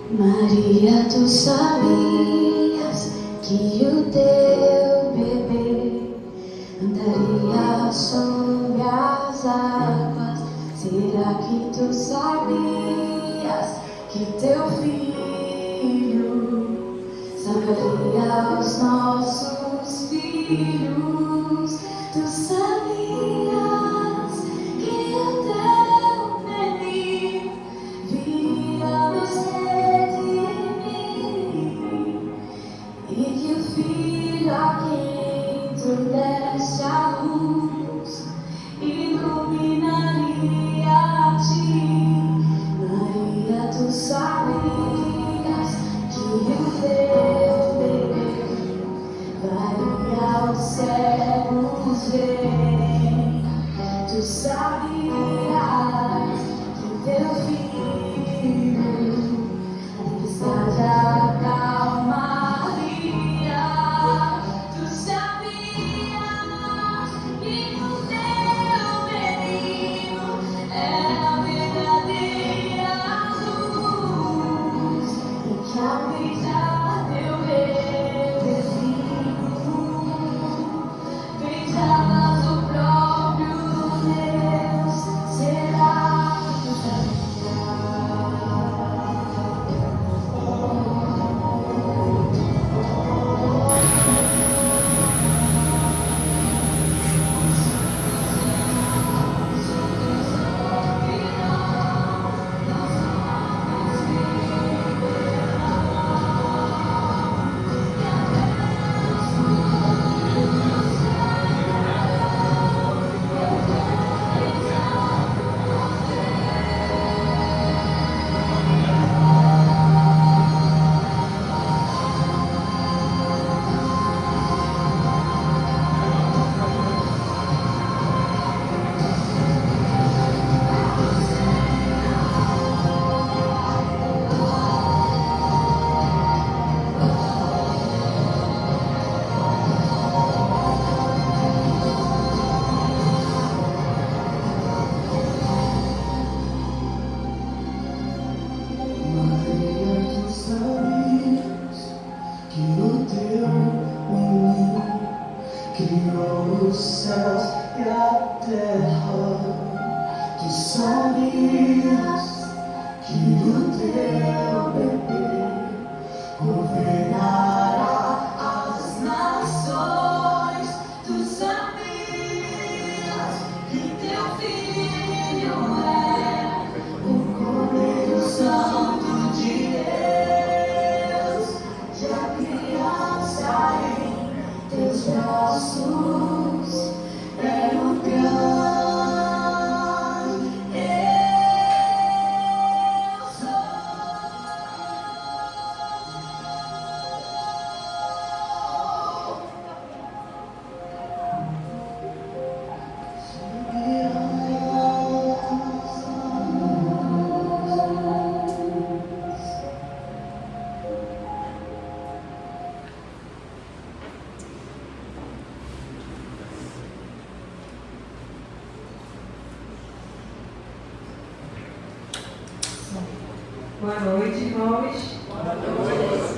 Maria, tu sabias que o teu bebê andaria sobre as águas? Será que tu sabias que teu filho salvaria os nossos filhos? Tu sabias que o teu menino viria nos redimir e que o filho a quem tu deste a luz iluminaria a ti. Maria, tu sabias que o teu bebê faria os cegos verem. Tu sabias que teu filho a tempestade acalmaria. Tu sabias que o teu menino era a verdadeira luz e que ao beijar teu bebezinho beijavas o próprio Deus. Será que Maria, tu sabias que o teu menino criou os céus e a terra? Tu sabias que o teu bebê governará as nações? Tu sabias que teu filho é o Cordeiro Santo de Deus, que a criança em teus braços era o grande eu sou. Boa noite, irmãos. Boa noite.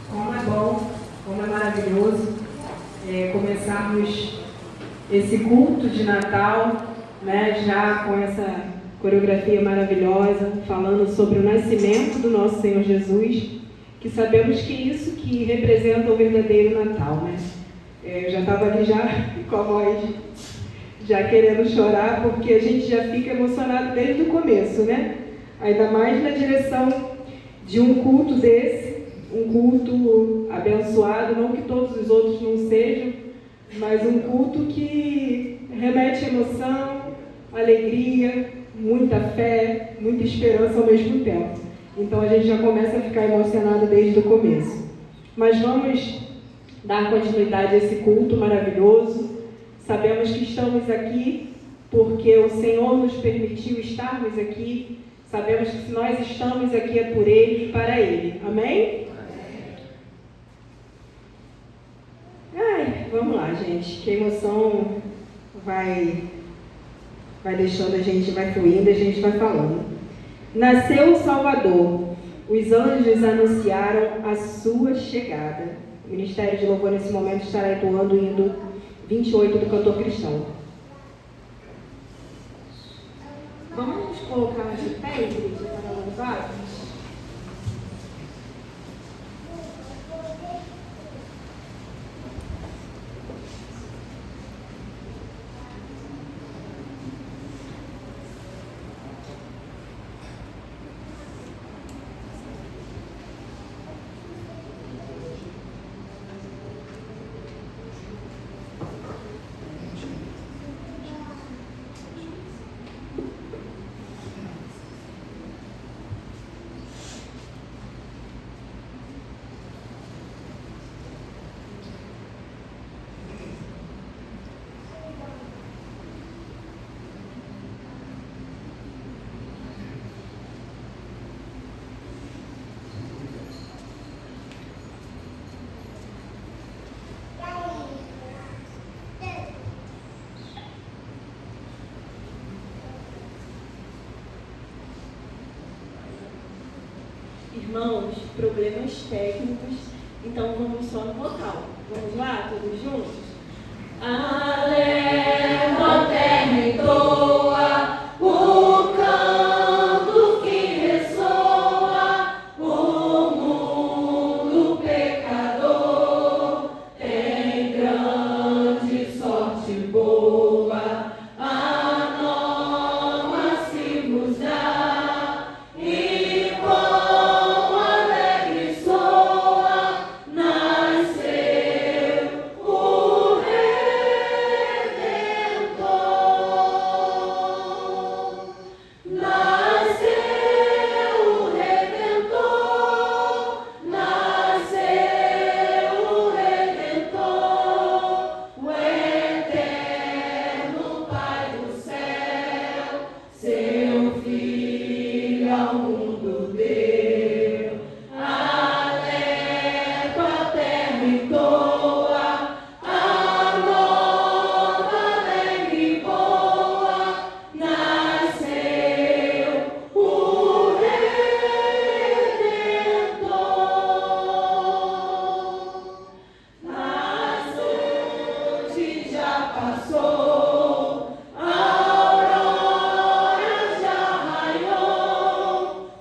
Como é bom, como é maravilhoso começarmos esse culto de Natal, né, já com essa coreografia maravilhosa, falando sobre o nascimento do nosso Senhor Jesus, que sabemos que isso que representa o verdadeiro Natal, né? Eu já estava ali já com a voz já querendo chorar, porque a gente já fica emocionado desde o começo, né? Ainda mais na direção de um culto desse, um culto abençoado, não que todos os outros não sejam, mas um culto que remete emoção, alegria, muita fé, muita esperança ao mesmo tempo. Então a gente já começa a ficar emocionado desde o começo. Mas vamos dar continuidade a esse culto maravilhoso. Sabemos que estamos aqui porque o Senhor nos permitiu estarmos aqui. Sabemos que se nós estamos aqui é por Ele e para Ele. Amém? Ai, vamos lá, gente. Que a emoção vai deixando a gente, vai fluindo, a gente vai falando. Nasceu o Salvador. Os anjos anunciaram a sua chegada. O Ministério de Louvor nesse momento estará entoando o hino 28 do cantor cristão. Vamos colocar de pé, igreja, para louvar? Irmãos, problemas técnicos, então vamos só no vocal. Vamos lá, todos juntos? Aleva, terra entoa, o canto que ressoa, o mundo pecador tem grande sorte boa, a nova se vos dá, e quão alegre soa, nasceu o Redentor. Nasceu o Redentor, nasceu o Redentor, o eterno Pai do céu, seu Filho ao mundo deu. Alerta a terra entoa, a nova alegre boa, nasceu o Redentor. Nasceu, que já passou, a aurora já raiou,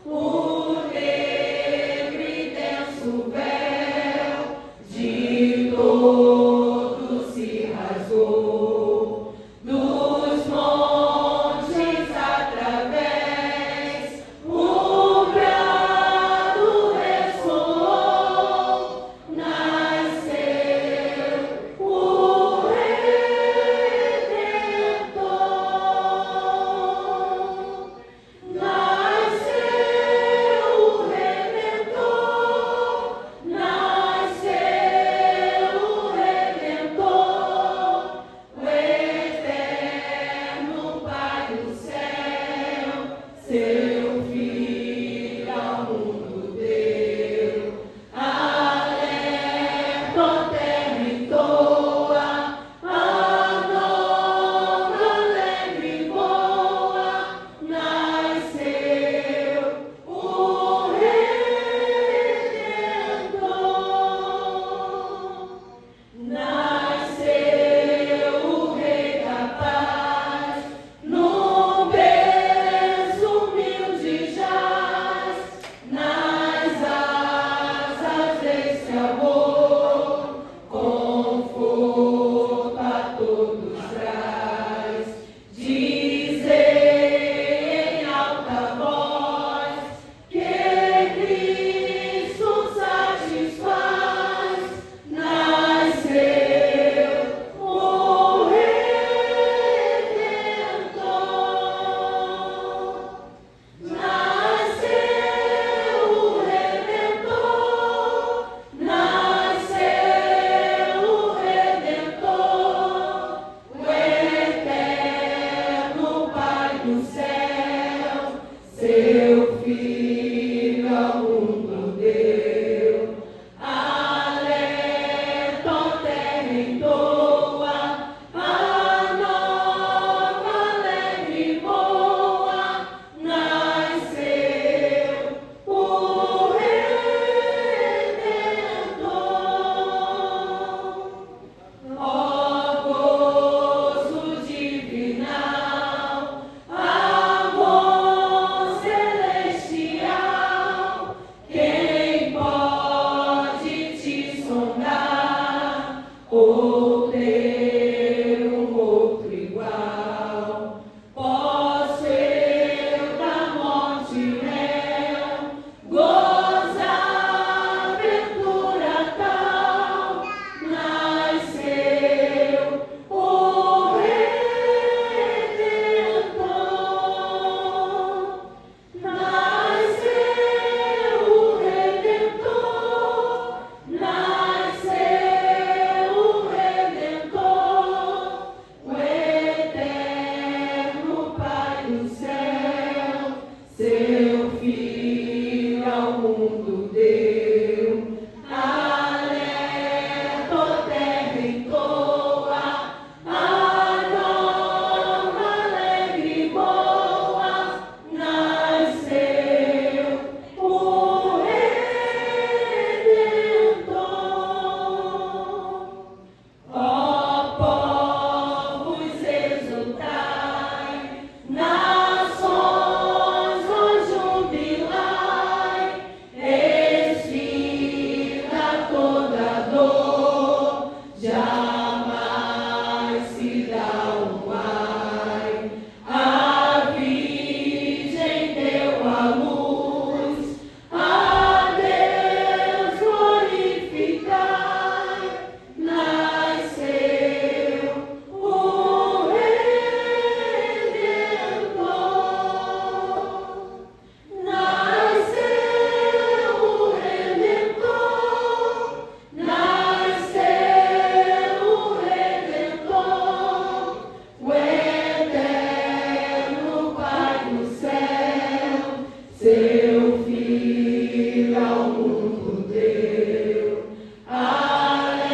seu Filho ao mundo deu, alento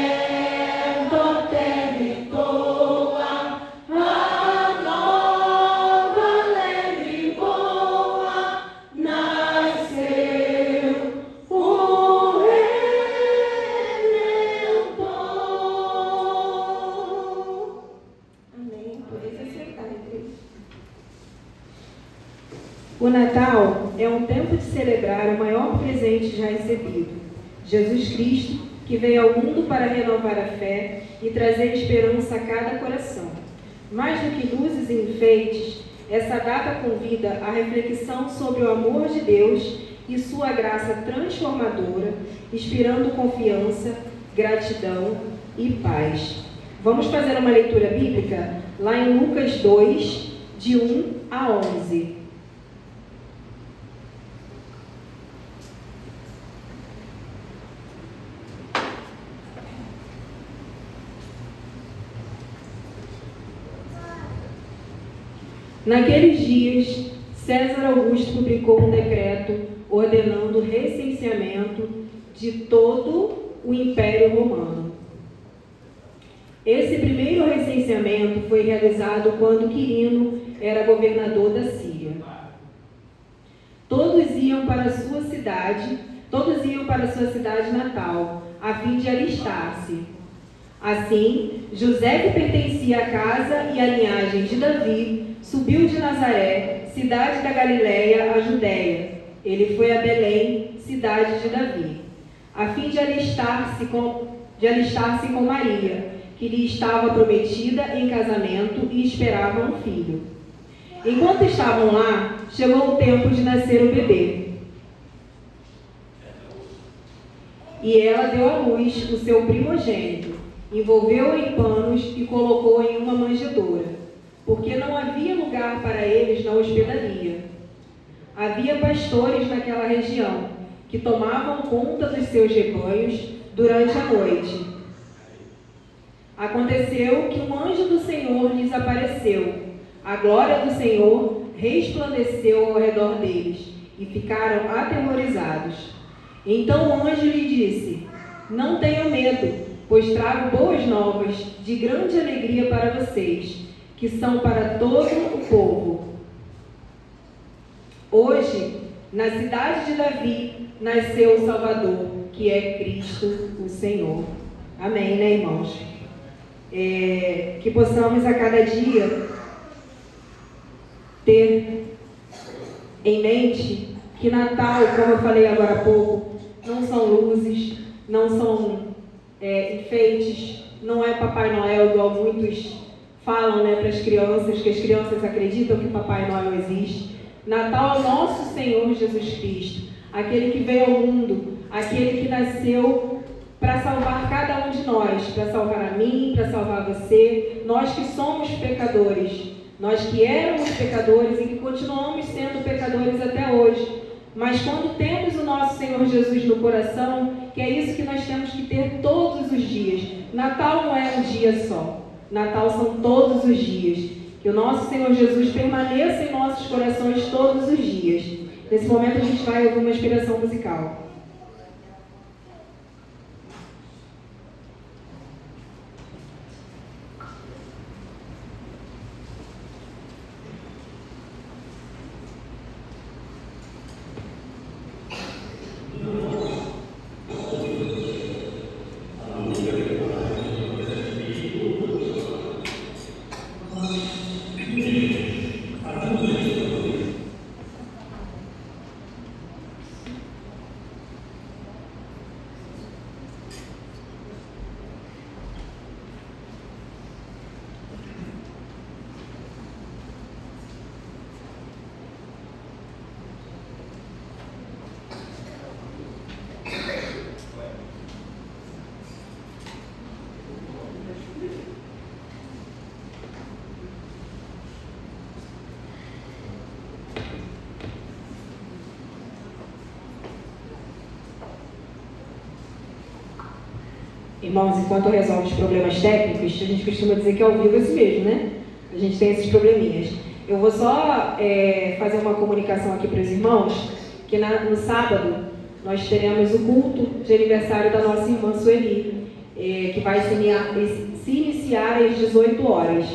a terra e toa, a nova leve e boa, nasceu o Redentor. Amém. Podeis aceitar, igreja. O Natal é um tempo de celebrar o maior presente já recebido, Jesus Cristo, que veio ao mundo para renovar a fé e trazer esperança a cada coração. Mais do que luzes e enfeites, essa data convida à reflexão sobre o amor de Deus e sua graça transformadora, inspirando confiança, gratidão e paz. Vamos fazer uma leitura bíblica lá em Lucas 2, de 1 a 11. Naqueles dias, César Augusto publicou um decreto ordenando o recenseamento de todo o Império Romano. Esse primeiro recenseamento foi realizado quando Quirino era governador da Síria. Todos iam para sua cidade natal, a fim de alistar-se. Assim, José, que pertencia à casa e à linhagem de Davi, subiu de Nazaré, cidade da Galileia, à Judéia. Ele foi a Belém, cidade de Davi, a fim de alistar-se com Maria, que lhe estava prometida em casamento e esperava um filho. Enquanto estavam lá, chegou o tempo de nascer o bebê. E ela deu à luz o seu primogênito, envolveu-o em panos e colocou em uma manjedoura, porque não havia lugar para eles na hospedaria. Havia pastores naquela região que tomavam conta dos seus rebanhos durante a noite. Aconteceu que um anjo do Senhor lhes apareceu. A glória do Senhor resplandeceu ao redor deles e ficaram aterrorizados. Então o anjo lhe disse: não tenham medo, pois trago boas novas de grande alegria para vocês, que são para todo o povo. Hoje, na cidade de Davi, nasceu o Salvador, que é Cristo o Senhor. Amém, né, irmãos? Que possamos a cada dia ter em mente que Natal, como eu falei agora há pouco, não são luzes, não são enfeites, não é Papai Noel, igual muitos falam, né, para as crianças, que as crianças acreditam que Papai Noel existe. Natal é o nosso Senhor Jesus Cristo, aquele que veio ao mundo, aquele que nasceu para salvar cada um de nós, para salvar a mim, para salvar você, nós que somos pecadores, nós que éramos pecadores e que continuamos sendo pecadores até hoje. Mas quando temos o nosso Senhor Jesus no coração, que é isso que nós temos que ter todos os dias. Natal não é um dia só. Natal são todos os dias. Que o nosso Senhor Jesus permaneça em nossos corações todos os dias. Nesse momento a gente vai ouvir uma inspiração musical. Irmãos, enquanto resolve os problemas técnicos, a gente costuma dizer que ao vivo é isso mesmo, né? A gente tem esses probleminhas. Eu vou só fazer uma comunicação aqui para os irmãos, que no sábado nós teremos o culto de aniversário da nossa irmã Sueli, que vai se iniciar às 18 horas.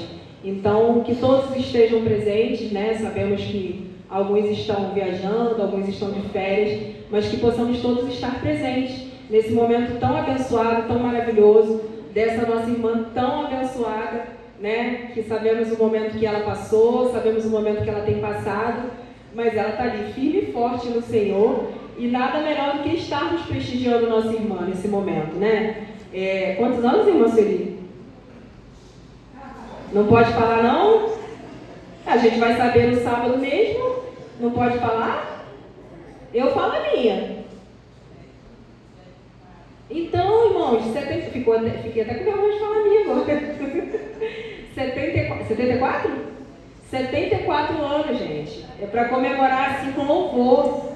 Então, que todos estejam presentes, né? Sabemos que alguns estão viajando, alguns estão de férias, mas que possamos todos estar presentes nesse momento tão abençoado, tão maravilhoso, dessa nossa irmã tão abençoada, né? Que sabemos o momento que ela passou, sabemos o momento que ela tem passado, mas ela está ali firme e forte no Senhor, e nada melhor do que estarmos prestigiando nossa irmã nesse momento, né? Quantos anos, irmã Sueli? Não pode falar, não? A gente vai saber no sábado mesmo. Não pode falar? Eu falo a minha. Então, irmãos, fiquei até com vergonha de falar a minha agora. 74? 74 anos, gente. É para comemorar assim com louvor,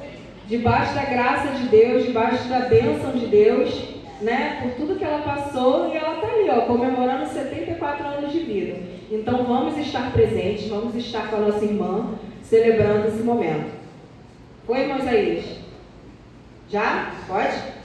debaixo da graça de Deus, debaixo da bênção de Deus, né? Por tudo que ela passou, e ela está ali, ó, comemorando 74 anos de vida. Então vamos estar presentes, vamos estar com a nossa irmã, celebrando esse momento. Foi, irmão Isaías? Já? Pode?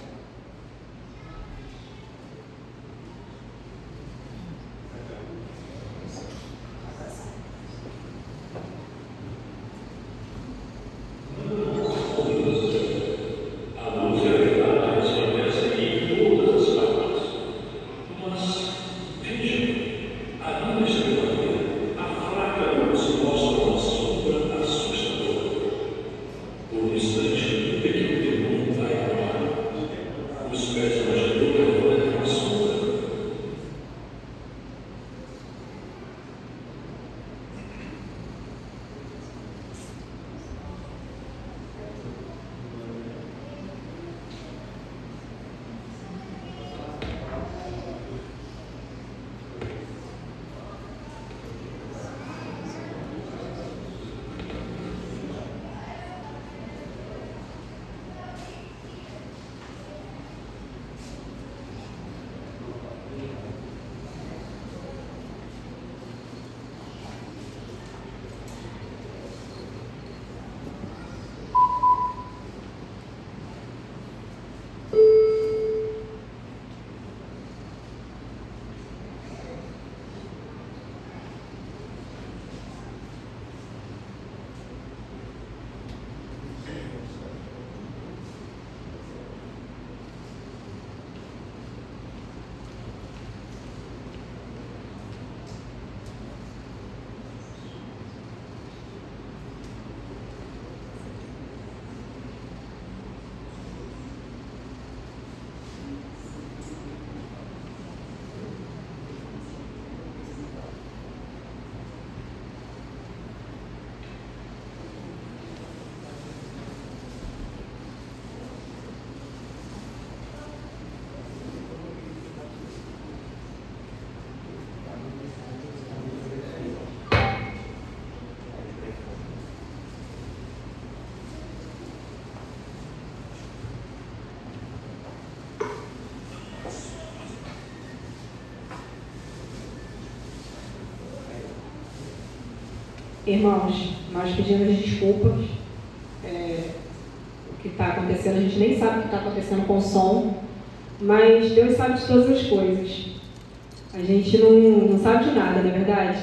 Irmãos, nós pedimos desculpas. O que está acontecendo, a gente nem sabe o que está acontecendo com o som, mas Deus sabe de todas as coisas. A gente não sabe de nada, não é verdade?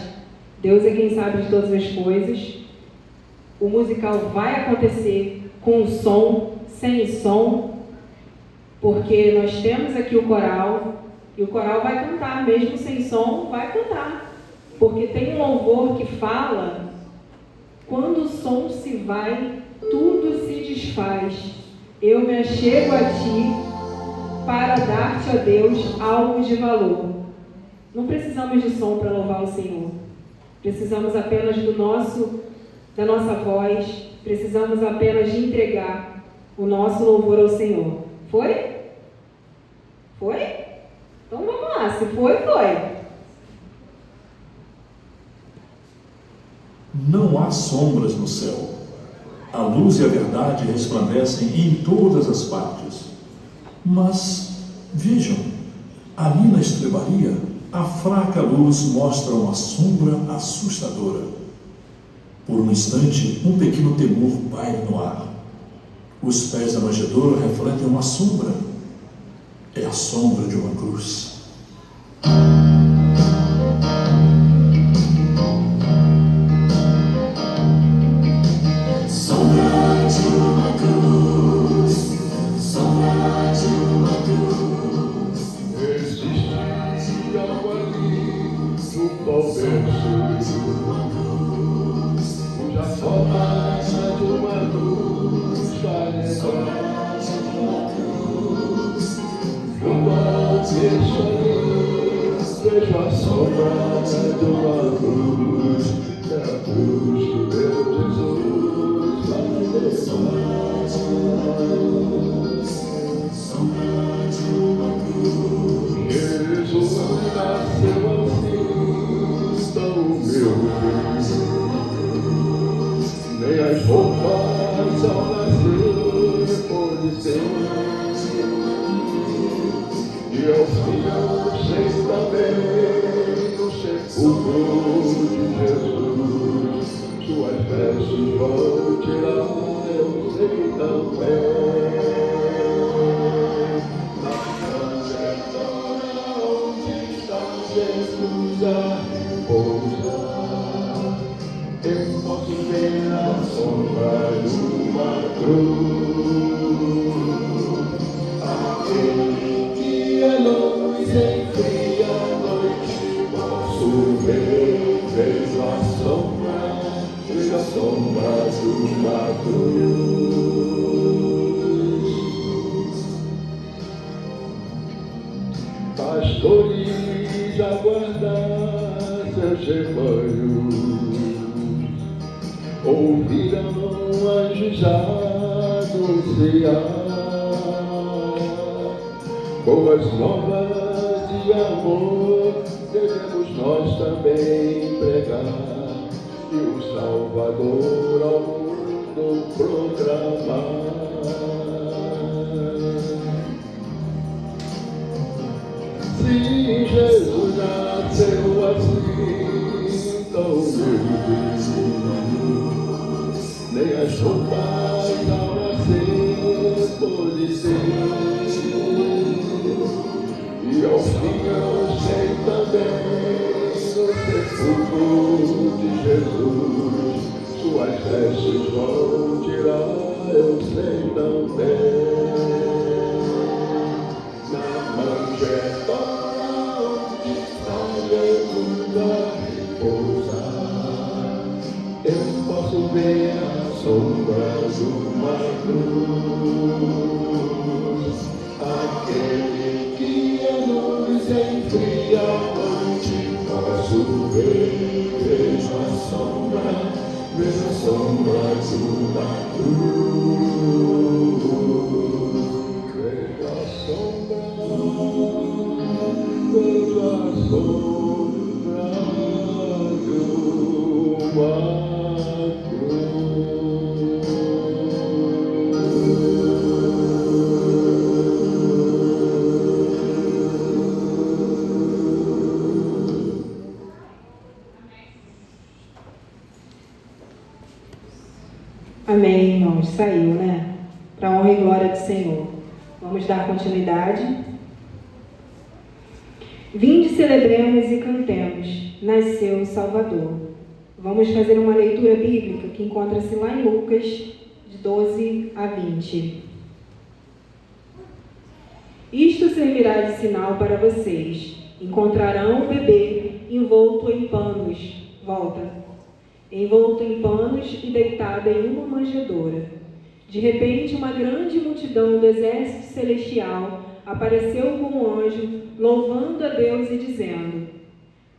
Deus é quem sabe de todas as coisas. O musical vai acontecer com o som, sem o som, porque nós temos aqui o coral, e o coral vai cantar, mesmo sem som, vai cantar. Porque tem um louvor que fala: quando o som se vai, tudo se desfaz. Eu me achego a ti para dar-te, ó Deus, algo de valor. Não precisamos de som para louvar o Senhor. Precisamos apenas da nossa voz. Precisamos apenas de entregar o nosso louvor ao Senhor. Foi? Foi? Então vamos lá. Se foi, foi. Não há sombras no céu. A luz e a verdade resplandecem em todas as partes. Mas, vejam, ali na estrebaria, a fraca luz mostra uma sombra assustadora. Por um instante, um pequeno temor paira no ar. Os pés da manjedoura refletem uma sombra. É a sombra de uma cruz. Sombra de uma cruz, sombra de uma cruz. Existe algo ali no palverso, cuja forma de uma cruz faz lembrar. Junto ao texto ali, vejo a sombra de uma cruz, é a cruz que meu Jesus vai levar. Sombra de uma cruz. Jesus nasceu assim, tão humilde. Nem as roupas ao nascer pode ser. E ao fim eu sei também no sepulcro de Jesus, suas vestes vão tirar, eu sei também. Jesus a repousar, eu posso ver a sombra de uma cruz. Aquele que a luz enfria a noite, posso ver, vejo a sombra de uma cruz. Pastores aguardar seus rebanhos, ouvirão anjos anunciar boas novas de amor, devemos nós também pregar e o Salvador ao mundo proclamar. Se Jesus nasceu assim, tão humilde, nem as roupas ao nascer pode ser. E ao fim eu sei também, no sepulcro de Jesus, suas vestes vão tirar, eu sei também. Na manjedoura onde está Jesus a repousar, eu posso ver a sombra de uma cruz. Aquele que a luz enfria a noite, posso ver, vejo a sombra de uma cruz. Vejo a sombra de uma cruz. Amém, irmãos. Saiu, né? Para a honra e glória do Senhor. Vamos dar continuidade. Vinde, celebremos e cantemos. Nasceu o Salvador. Vamos fazer uma leitura bíblica que encontra-se lá em Lucas, de 12 a 20. Isto servirá de sinal para vocês. Encontrarão o bebê envolto em panos. Envolto em panos e deitado em uma manjedoura. De repente, uma grande multidão do exército celestial apareceu com um anjo, louvando a Deus e dizendo: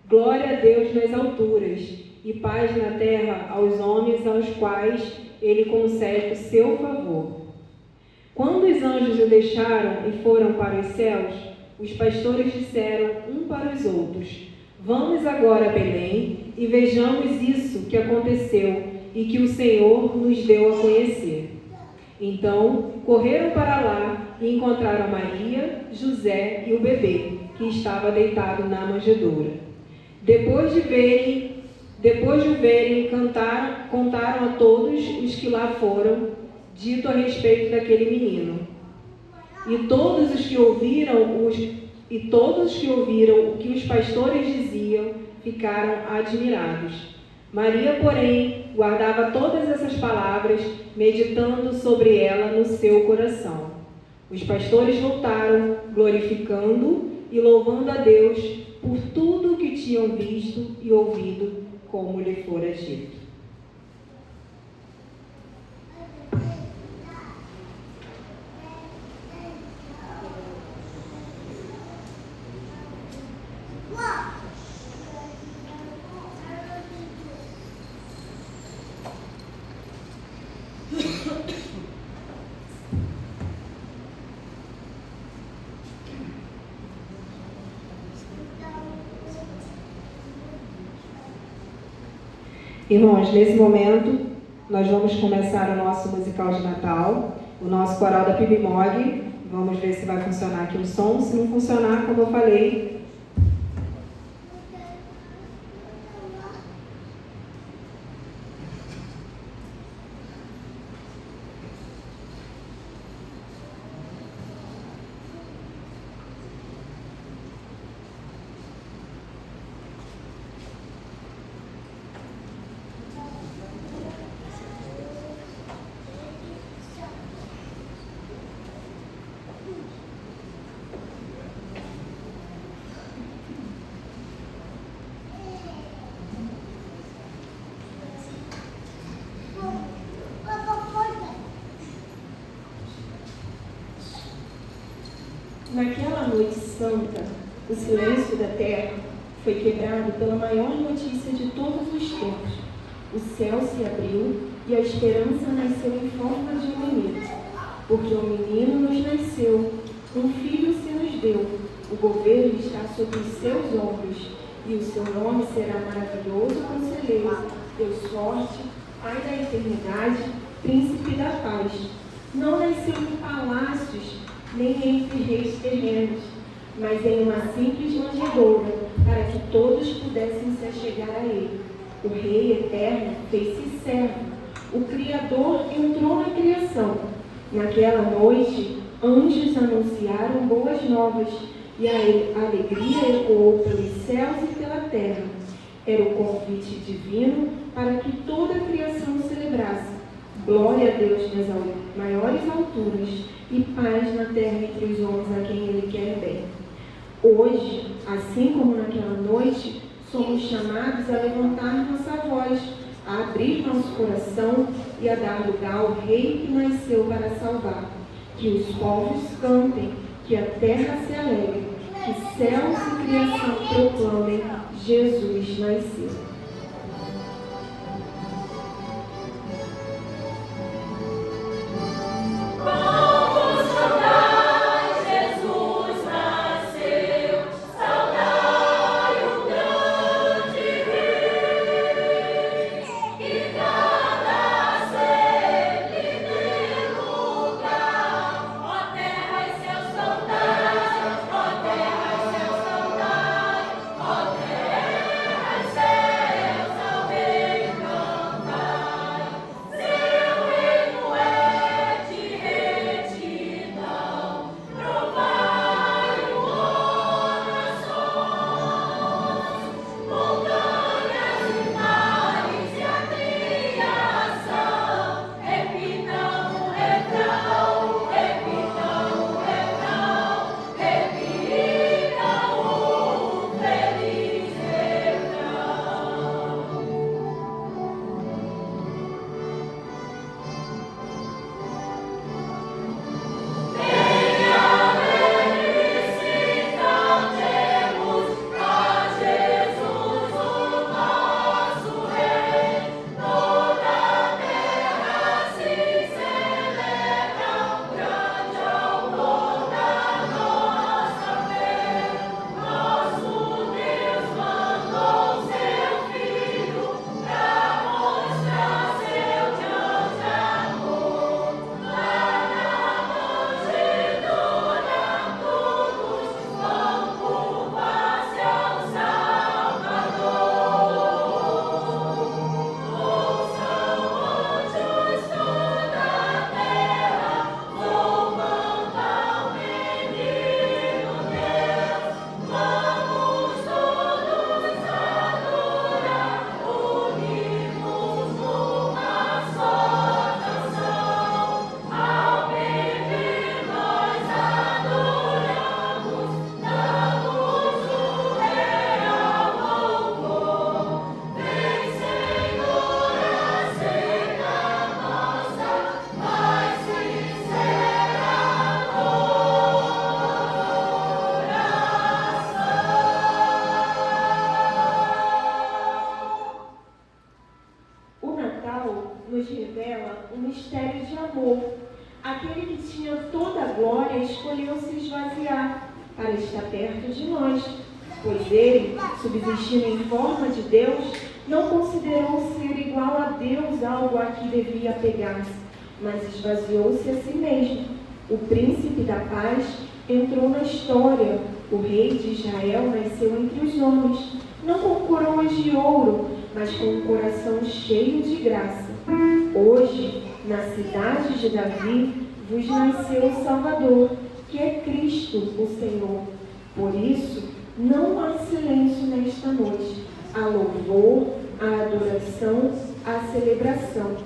Glória a Deus nas alturas, e paz na terra aos homens aos quais Ele concede o seu favor. Quando os anjos o deixaram e foram para os céus, os pastores disseram um para os outros: Vamos agora a Belém e vejamos isso que aconteceu e que o Senhor nos deu a conhecer. Então, correram para lá e encontraram Maria, José e o bebê, que estava deitado na manjedoura. Depois de verem Depois de o verem, contaram a todos os que lá foram, dito a respeito daquele menino. E todos os que ouviram o que os pastores diziam ficaram admirados. Maria, porém, guardava todas essas palavras, meditando sobre ela no seu coração. Os pastores voltaram, glorificando e louvando a Deus por tudo o que tinham visto e ouvido, como lhe fora dito. Irmãos, nesse momento, nós vamos começar o nosso musical de Natal, o nosso coral da PIBMOG. Vamos ver se vai funcionar aqui o som. Se não funcionar, como eu falei, Naquela noite santa, o silêncio da terra foi quebrado pela maior notícia de todos os tempos. O céu se abriu e a esperança nasceu em forma de um menino. Porque um menino nos nasceu, um filho se nos deu. O governo está sobre os seus ombros, e o seu nome será maravilhoso conselheiro, Deus forte, Pai da eternidade, Príncipe da paz. Não nasceu em palácios, nem entre reis terrenos, mas em uma simples manjedoura, para que todos pudessem se achegar a ele. O Rei eterno fez-se servo. O Criador entrou na criação. Naquela noite, anjos anunciaram boas novas, e a alegria ecoou pelos céus e pela terra. Era o convite divino para que toda a criação celebrasse. Glória a Deus nas maiores alturas e paz na terra entre os homens a quem Ele quer bem. Hoje, assim como naquela noite, somos chamados a levantar nossa voz, a abrir nosso coração e a dar lugar ao Rei que nasceu para salvar. Que os povos cantem, que a terra se alegre, que céus e criação proclamem: Jesus nasceu. Aquele que tinha toda a glória escolheu se esvaziar para estar perto de nós, pois ele, subsistindo em forma de Deus, não considerou ser igual a Deus algo a que devia apegar-se, mas esvaziou-se a si mesmo. O príncipe da paz entrou na história. O rei de Israel nasceu entre os homens, não com coroas de ouro, mas com um coração cheio de graça. Hoje, na cidade de Davi, vos nasceu o Salvador, que é Cristo, o Senhor. Por isso, não há silêncio nesta noite. Há louvor, há adoração, há celebração.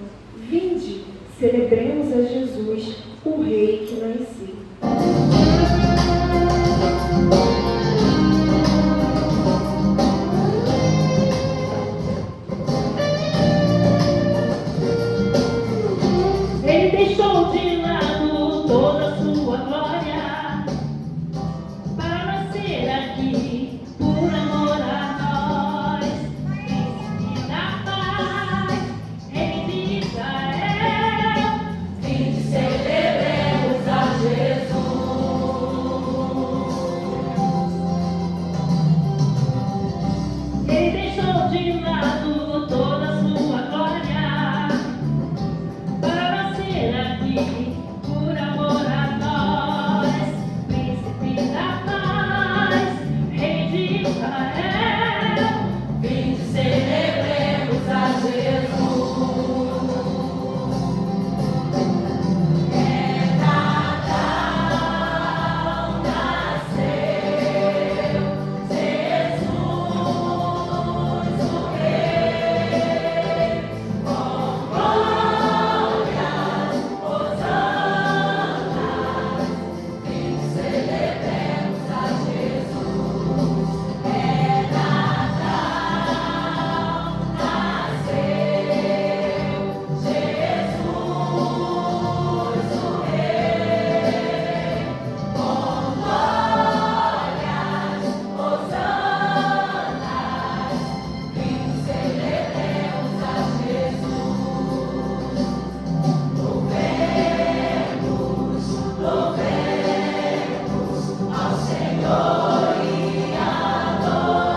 Vinde, celebremos a Jesus, o Rei que nasceu. Ele deixou de lado toda a sua glória para nascer aqui por amor a nós. Príncipe da paz, Rei de Israel, vinde celebremos a Jesus. Ele deixou de lado toda a sua glória para nascer aqui por amor a nós. Príncipe da paz, Rei de Israel, vinde celebremos a Jesus. É Natal, nasceu Jesus, o Rei, com glórias, hosanas, vinde celebremos a Jesus. É Natal, nasceu Jesus, o Rei, com glórias, hosanas, vinde celebremos a Jesus. Louvemos, louvemos ao Senhor e adoremos,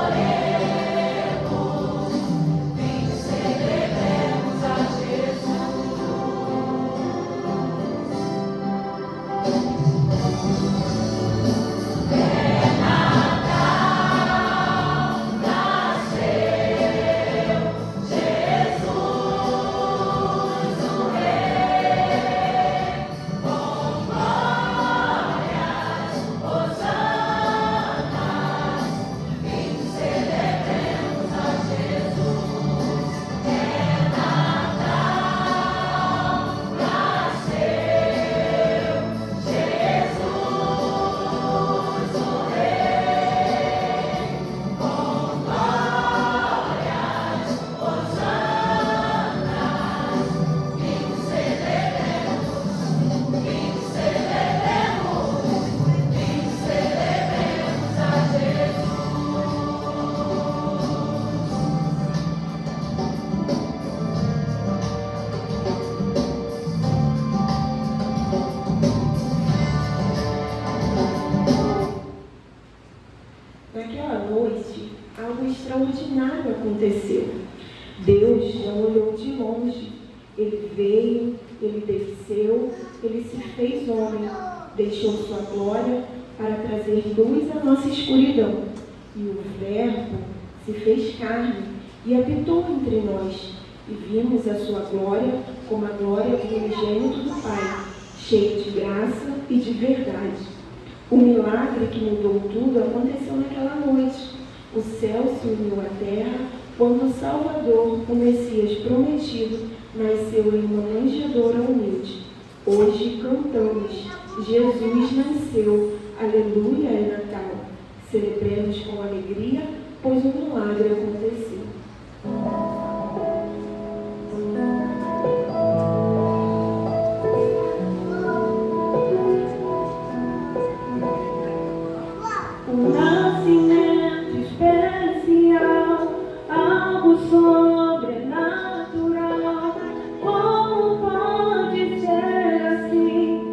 vinde celebremos a Jesus. É Natal, nasceu Jesus, o Rei, com glórias, hosanas, vinde celebremos a Jesus. É Natal, nasceu Jesus, o Rei, com glórias, hosanas, vinde celebremos, vinde celebremos, vinde celebremos a Jesus. Naquela noite, algo extraordinário aconteceu. Deus não olhou de longe. Ele veio, ele desceu, ele se fez homem, deixou sua glória para trazer luz à nossa escuridão. E o Verbo se fez carne e habitou entre nós. E vimos a sua glória como a glória do unigênito do Pai, cheio de graça e de verdade. O milagre que mudou tudo aconteceu naquela noite. O céu se uniu à terra quando o Salvador, o Messias prometido, nasceu em uma manjedoura humilde. Hoje cantamos, Jesus nasceu, aleluia, é Natal. Celebremos com alegria, pois o milagre aconteceu. Um nascimento especial, algo sobrenatural. Como pode ser assim?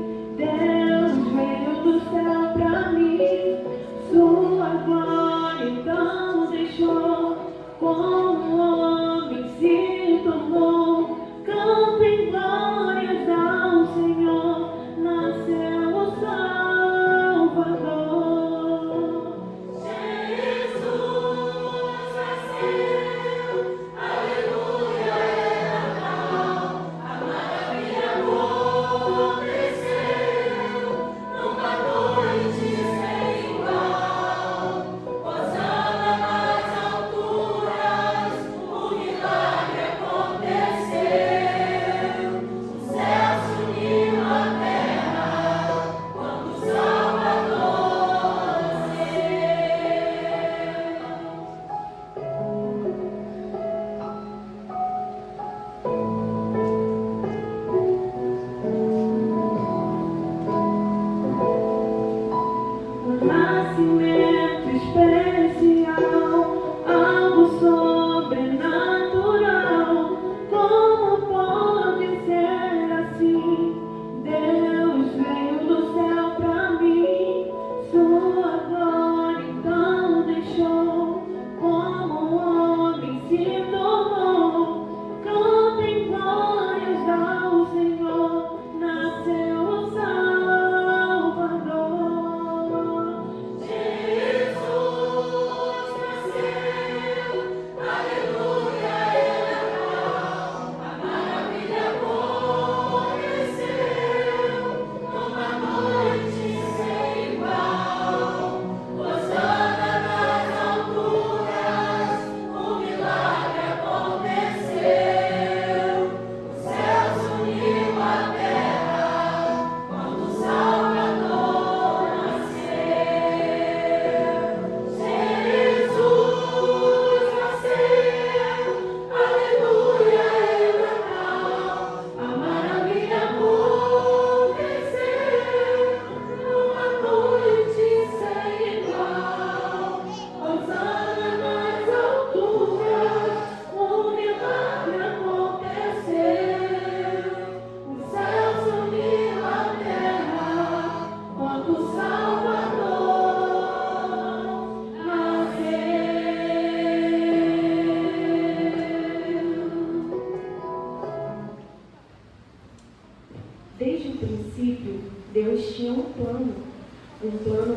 Deus tinha um plano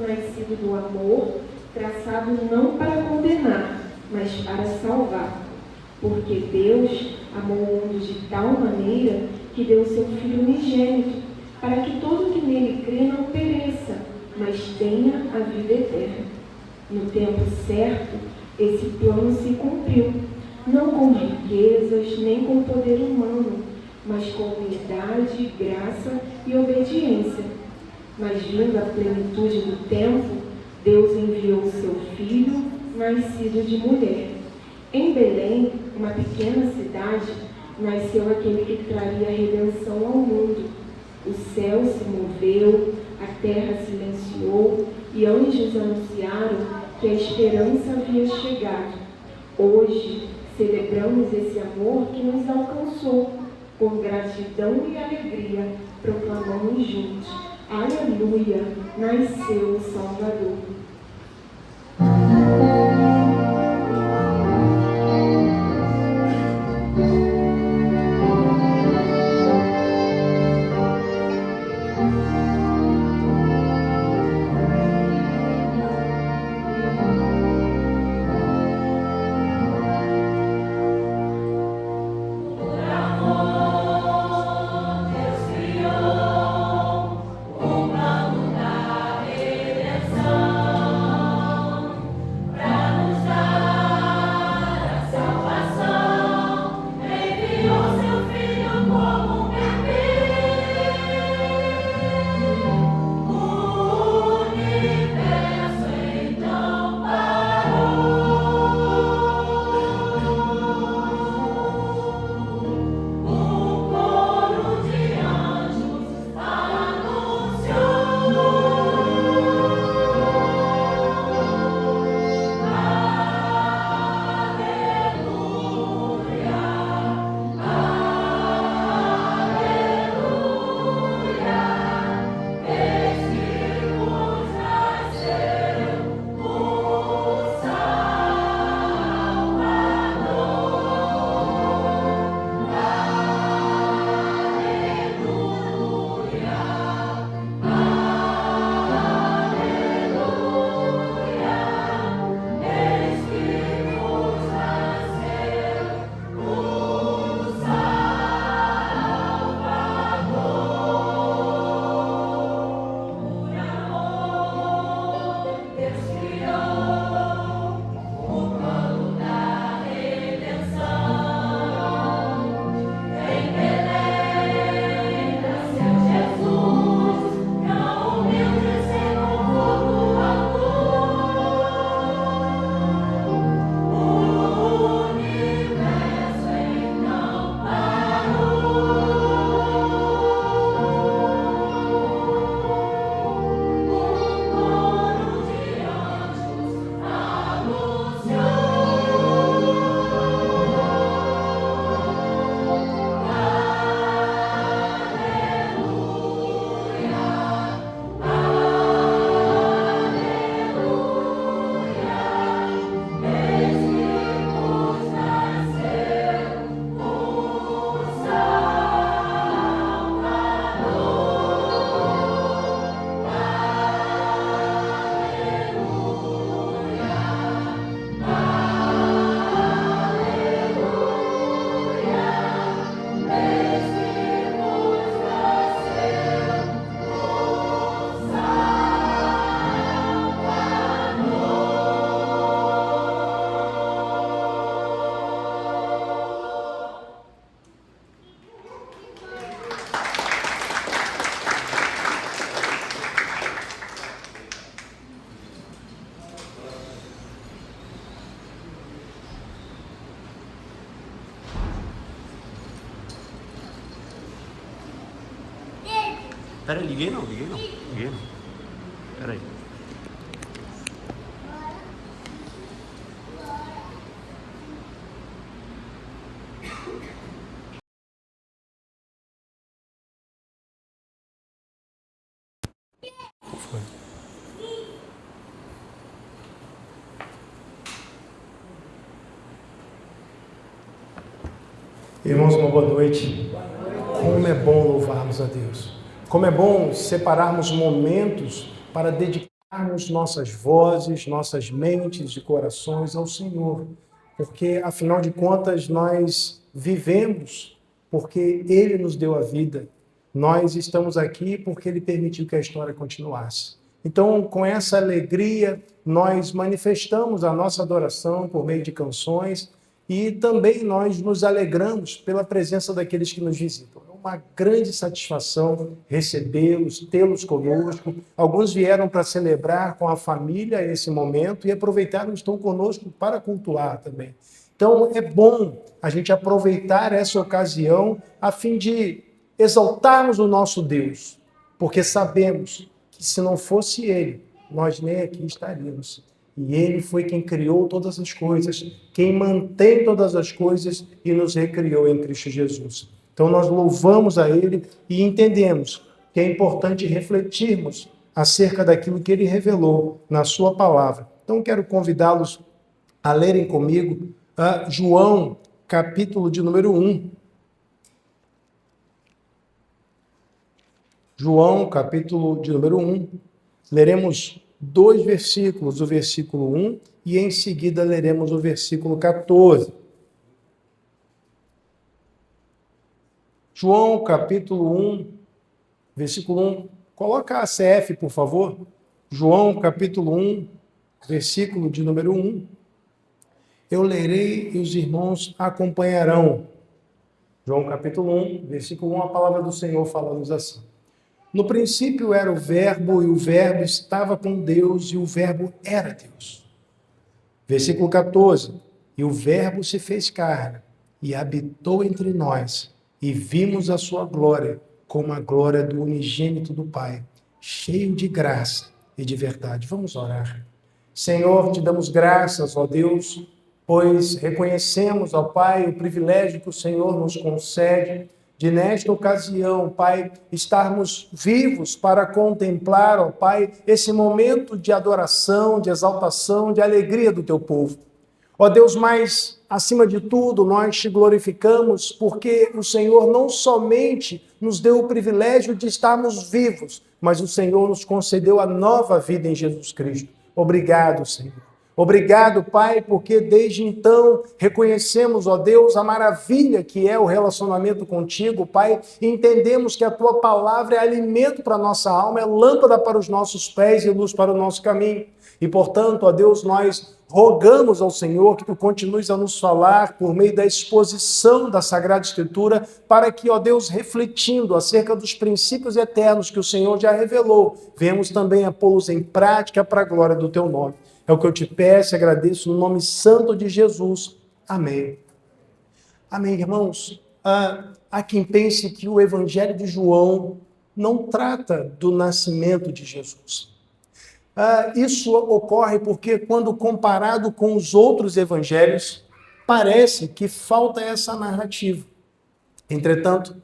nascido do amor, traçado não para condenar, mas para salvar. Porque Deus amou o mundo de tal maneira que deu seu Filho unigênito, para que todo que nele crê não pereça, mas tenha a vida eterna. No tempo certo, esse plano se cumpriu, não com riquezas nem com poder humano, mas com humildade, graça e obediência. Mas vindo a plenitude do tempo, Deus enviou o seu Filho, nascido de mulher. Em Belém, uma pequena cidade, nasceu aquele que traria a redenção ao mundo. O céu se moveu, a terra silenciou e anjos anunciaram que a esperança havia chegado. Hoje, celebramos esse amor que nos alcançou. Com gratidão e alegria, proclamamos juntos: Aleluia, nasceu o Salvador. Peraí, liguei não. Peraí. Foi. Irmãos, uma boa noite. Como é bom louvarmos a Deus. Como é bom separarmos momentos para dedicarmos nossas vozes, nossas mentes e corações ao Senhor, porque, afinal de contas, nós vivemos porque Ele nos deu a vida. Nós estamos aqui porque Ele permitiu que a história continuasse. Então, com essa alegria, nós manifestamos a nossa adoração por meio de canções e também nós nos alegramos pela presença daqueles que nos visitam. É uma grande satisfação recebê-los, tê-los conosco. Alguns vieram para celebrar com a família esse momento e aproveitaram, estão conosco para cultuar também. Então, é bom a gente aproveitar essa ocasião a fim de exaltarmos o nosso Deus, porque sabemos que se não fosse Ele, nós nem aqui estaríamos. E Ele foi quem criou todas as coisas, quem mantém todas as coisas e nos recriou em Cristo Jesus. Então nós louvamos a Ele e entendemos que é importante refletirmos acerca daquilo que Ele revelou na Sua palavra. Então quero convidá-los a lerem comigo João, capítulo de número 1. João, capítulo de número 1, leremos 2 versículos, o versículo 1, e em seguida leremos o versículo 14. João, capítulo 1, versículo 1. Coloca a CF, por favor. João, capítulo 1, versículo de número 1. Eu lerei e os irmãos acompanharão. João, capítulo 1, versículo 1, a palavra do Senhor fala-nos assim. No princípio era o Verbo, e o Verbo estava com Deus, e o Verbo era Deus. Versículo 14. E o Verbo se fez carne, e habitou entre nós, e vimos a sua glória, como a glória do unigênito do Pai, cheio de graça e de verdade. Vamos orar. Senhor, te damos graças, ó Deus, pois reconhecemos, ó Pai, o privilégio que o Senhor nos concede de, nesta ocasião, Pai, estarmos vivos para contemplar, ó Pai, esse momento de adoração, de exaltação, de alegria do Teu povo. Ó Deus, mas, acima de tudo, nós te glorificamos porque o Senhor não somente nos deu o privilégio de estarmos vivos, mas o Senhor nos concedeu a nova vida em Jesus Cristo. Obrigado, Senhor. Obrigado, Pai, porque desde então reconhecemos, ó Deus, a maravilha que é o relacionamento contigo, Pai, e entendemos que a Tua palavra é alimento para a nossa alma, é lâmpada para os nossos pés e luz para o nosso caminho. E, portanto, ó Deus, nós rogamos ao Senhor que Tu continues a nos falar por meio da exposição da Sagrada Escritura, para que, ó Deus, refletindo acerca dos princípios eternos que o Senhor já revelou, venhamos também a pô-los em prática para a glória do Teu nome. É o que eu te peço e agradeço no nome santo de Jesus. Amém. Amém, irmãos. Há quem pense que o Evangelho de João não trata do nascimento de Jesus. Isso ocorre porque, quando comparado com os outros evangelhos, parece que falta essa narrativa. Entretanto,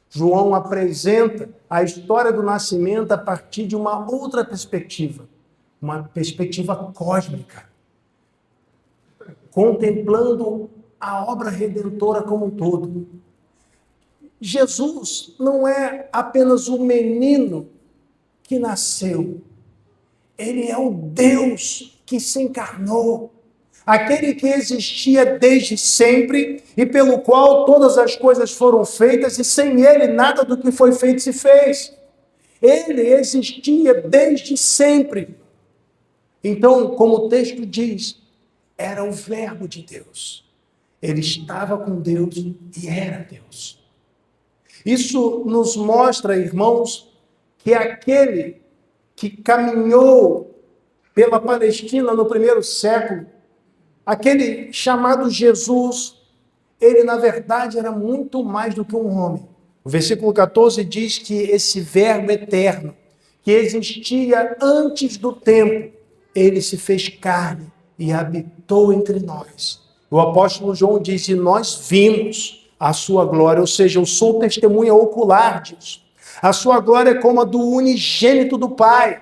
João apresenta a história do nascimento a partir de uma outra perspectiva. Uma perspectiva cósmica, contemplando a obra redentora como um todo. Jesus não é apenas o menino que nasceu, ele é o Deus que se encarnou, aquele que existia desde sempre e pelo qual todas as coisas foram feitas e sem ele nada do que foi feito se fez. Ele existia desde sempre. Então, como o texto diz, era o Verbo de Deus. Ele estava com Deus e era Deus. Isso nos mostra, irmãos, que aquele que caminhou pela Palestina no primeiro século, aquele chamado Jesus, ele na verdade era muito mais do que um homem. O versículo 14 diz que esse Verbo eterno, que existia antes do tempo, ele se fez carne e habitou entre nós. O apóstolo João diz, e nós vimos a sua glória, ou seja, eu sou testemunha ocular disso. A sua glória é como a do unigênito do Pai,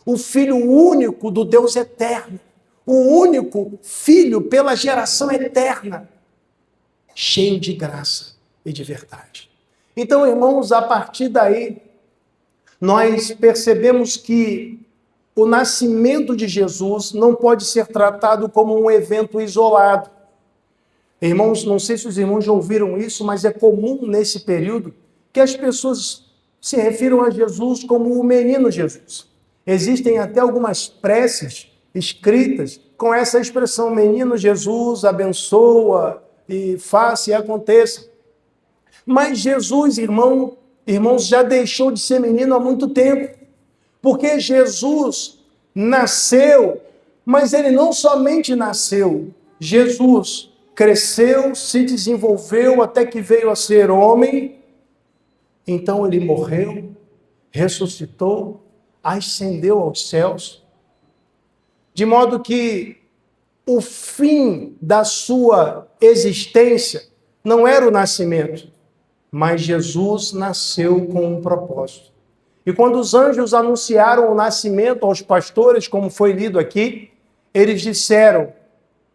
o Filho único do Deus eterno, o único Filho pela geração eterna, cheio de graça e de verdade. Então, irmãos, a partir daí, nós percebemos que o nascimento de Jesus não pode ser tratado como um evento isolado. Irmãos, não sei se os irmãos já ouviram isso, mas é comum nesse período que as pessoas se refiram a Jesus como o menino Jesus. Existem até algumas preces escritas com essa expressão, menino Jesus, abençoa e faça e aconteça. Mas Jesus, irmãos, já deixou de ser menino há muito tempo, porque Jesus nasceu, mas ele não somente nasceu, Jesus cresceu, se desenvolveu até que veio a ser homem, então ele morreu, ressuscitou, ascendeu aos céus, de modo que o fim da sua existência não era o nascimento, mas Jesus nasceu com um propósito. E quando os anjos anunciaram o nascimento aos pastores, como foi lido aqui, eles disseram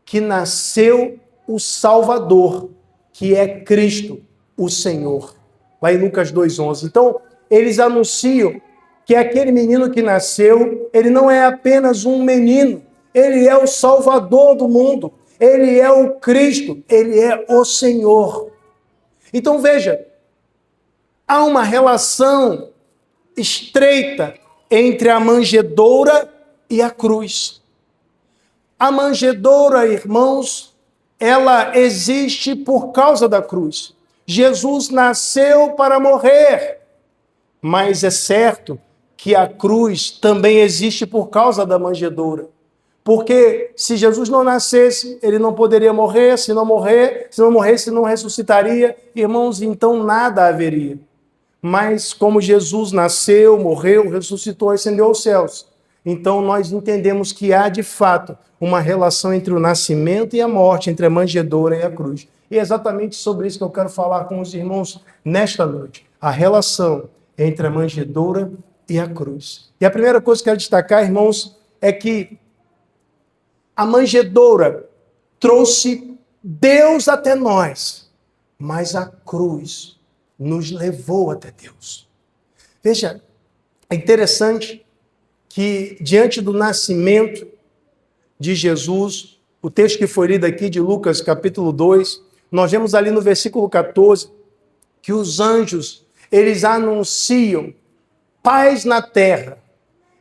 que nasceu o Salvador, que é Cristo, o Senhor. Lá em Lucas 2,11. Então, eles anunciam que aquele menino que nasceu, ele não é apenas um menino, ele é o Salvador do mundo, ele é o Cristo, ele é o Senhor. Então, veja, há uma relação estreita entre a manjedoura e a cruz. A manjedoura, irmãos, ela existe por causa da cruz. Jesus nasceu para morrer, mas é certo que a cruz também existe por causa da manjedoura. Porque se Jesus não nascesse, ele não poderia morrer, se não morresse, não ressuscitaria. Irmãos, então nada haveria. Mas como Jesus nasceu, morreu, ressuscitou, ascendeu aos céus, então nós entendemos que há de fato uma relação entre o nascimento e a morte, entre a manjedoura e a cruz. E é exatamente sobre isso que eu quero falar com os irmãos nesta noite. A relação entre a manjedoura e a cruz. E a primeira coisa que eu quero destacar, irmãos, é que a manjedoura trouxe Deus até nós, mas a cruz nos levou até Deus. Veja, é interessante que diante do nascimento de Jesus, o texto que foi lido aqui de Lucas capítulo 2, nós vemos ali no versículo 14 que os anjos, eles anunciam paz na terra.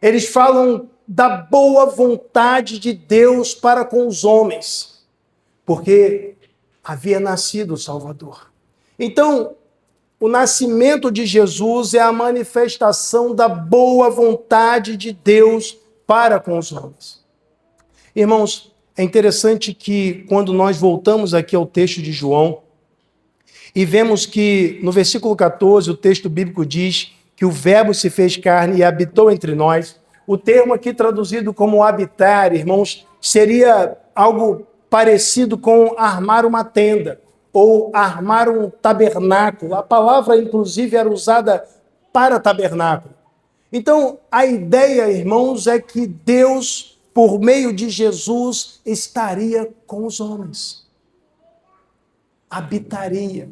Eles falam da boa vontade de Deus para com os homens, porque havia nascido o Salvador. Então, o nascimento de Jesus é a manifestação da boa vontade de Deus para com os homens. Irmãos, é interessante que quando nós voltamos aqui ao texto de João e vemos que no versículo 14 o texto bíblico diz que o Verbo se fez carne e habitou entre nós. O termo aqui traduzido como habitar, irmãos, seria algo parecido com armar uma tenda ou armar um tabernáculo. A palavra, inclusive, era usada para tabernáculo. Então, a ideia, irmãos, é que Deus, por meio de Jesus, estaria com os homens. Habitaria,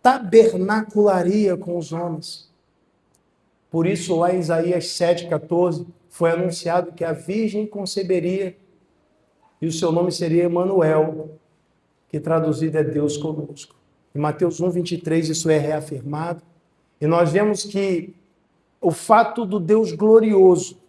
tabernacularia com os homens. Por isso, lá em Isaías 7,14, foi anunciado que a Virgem conceberia e o seu nome seria Emanuel, que traduzido é Deus conosco. Em Mateus 1,23 isso é reafirmado. E nós vemos que o fato do Deus glorioso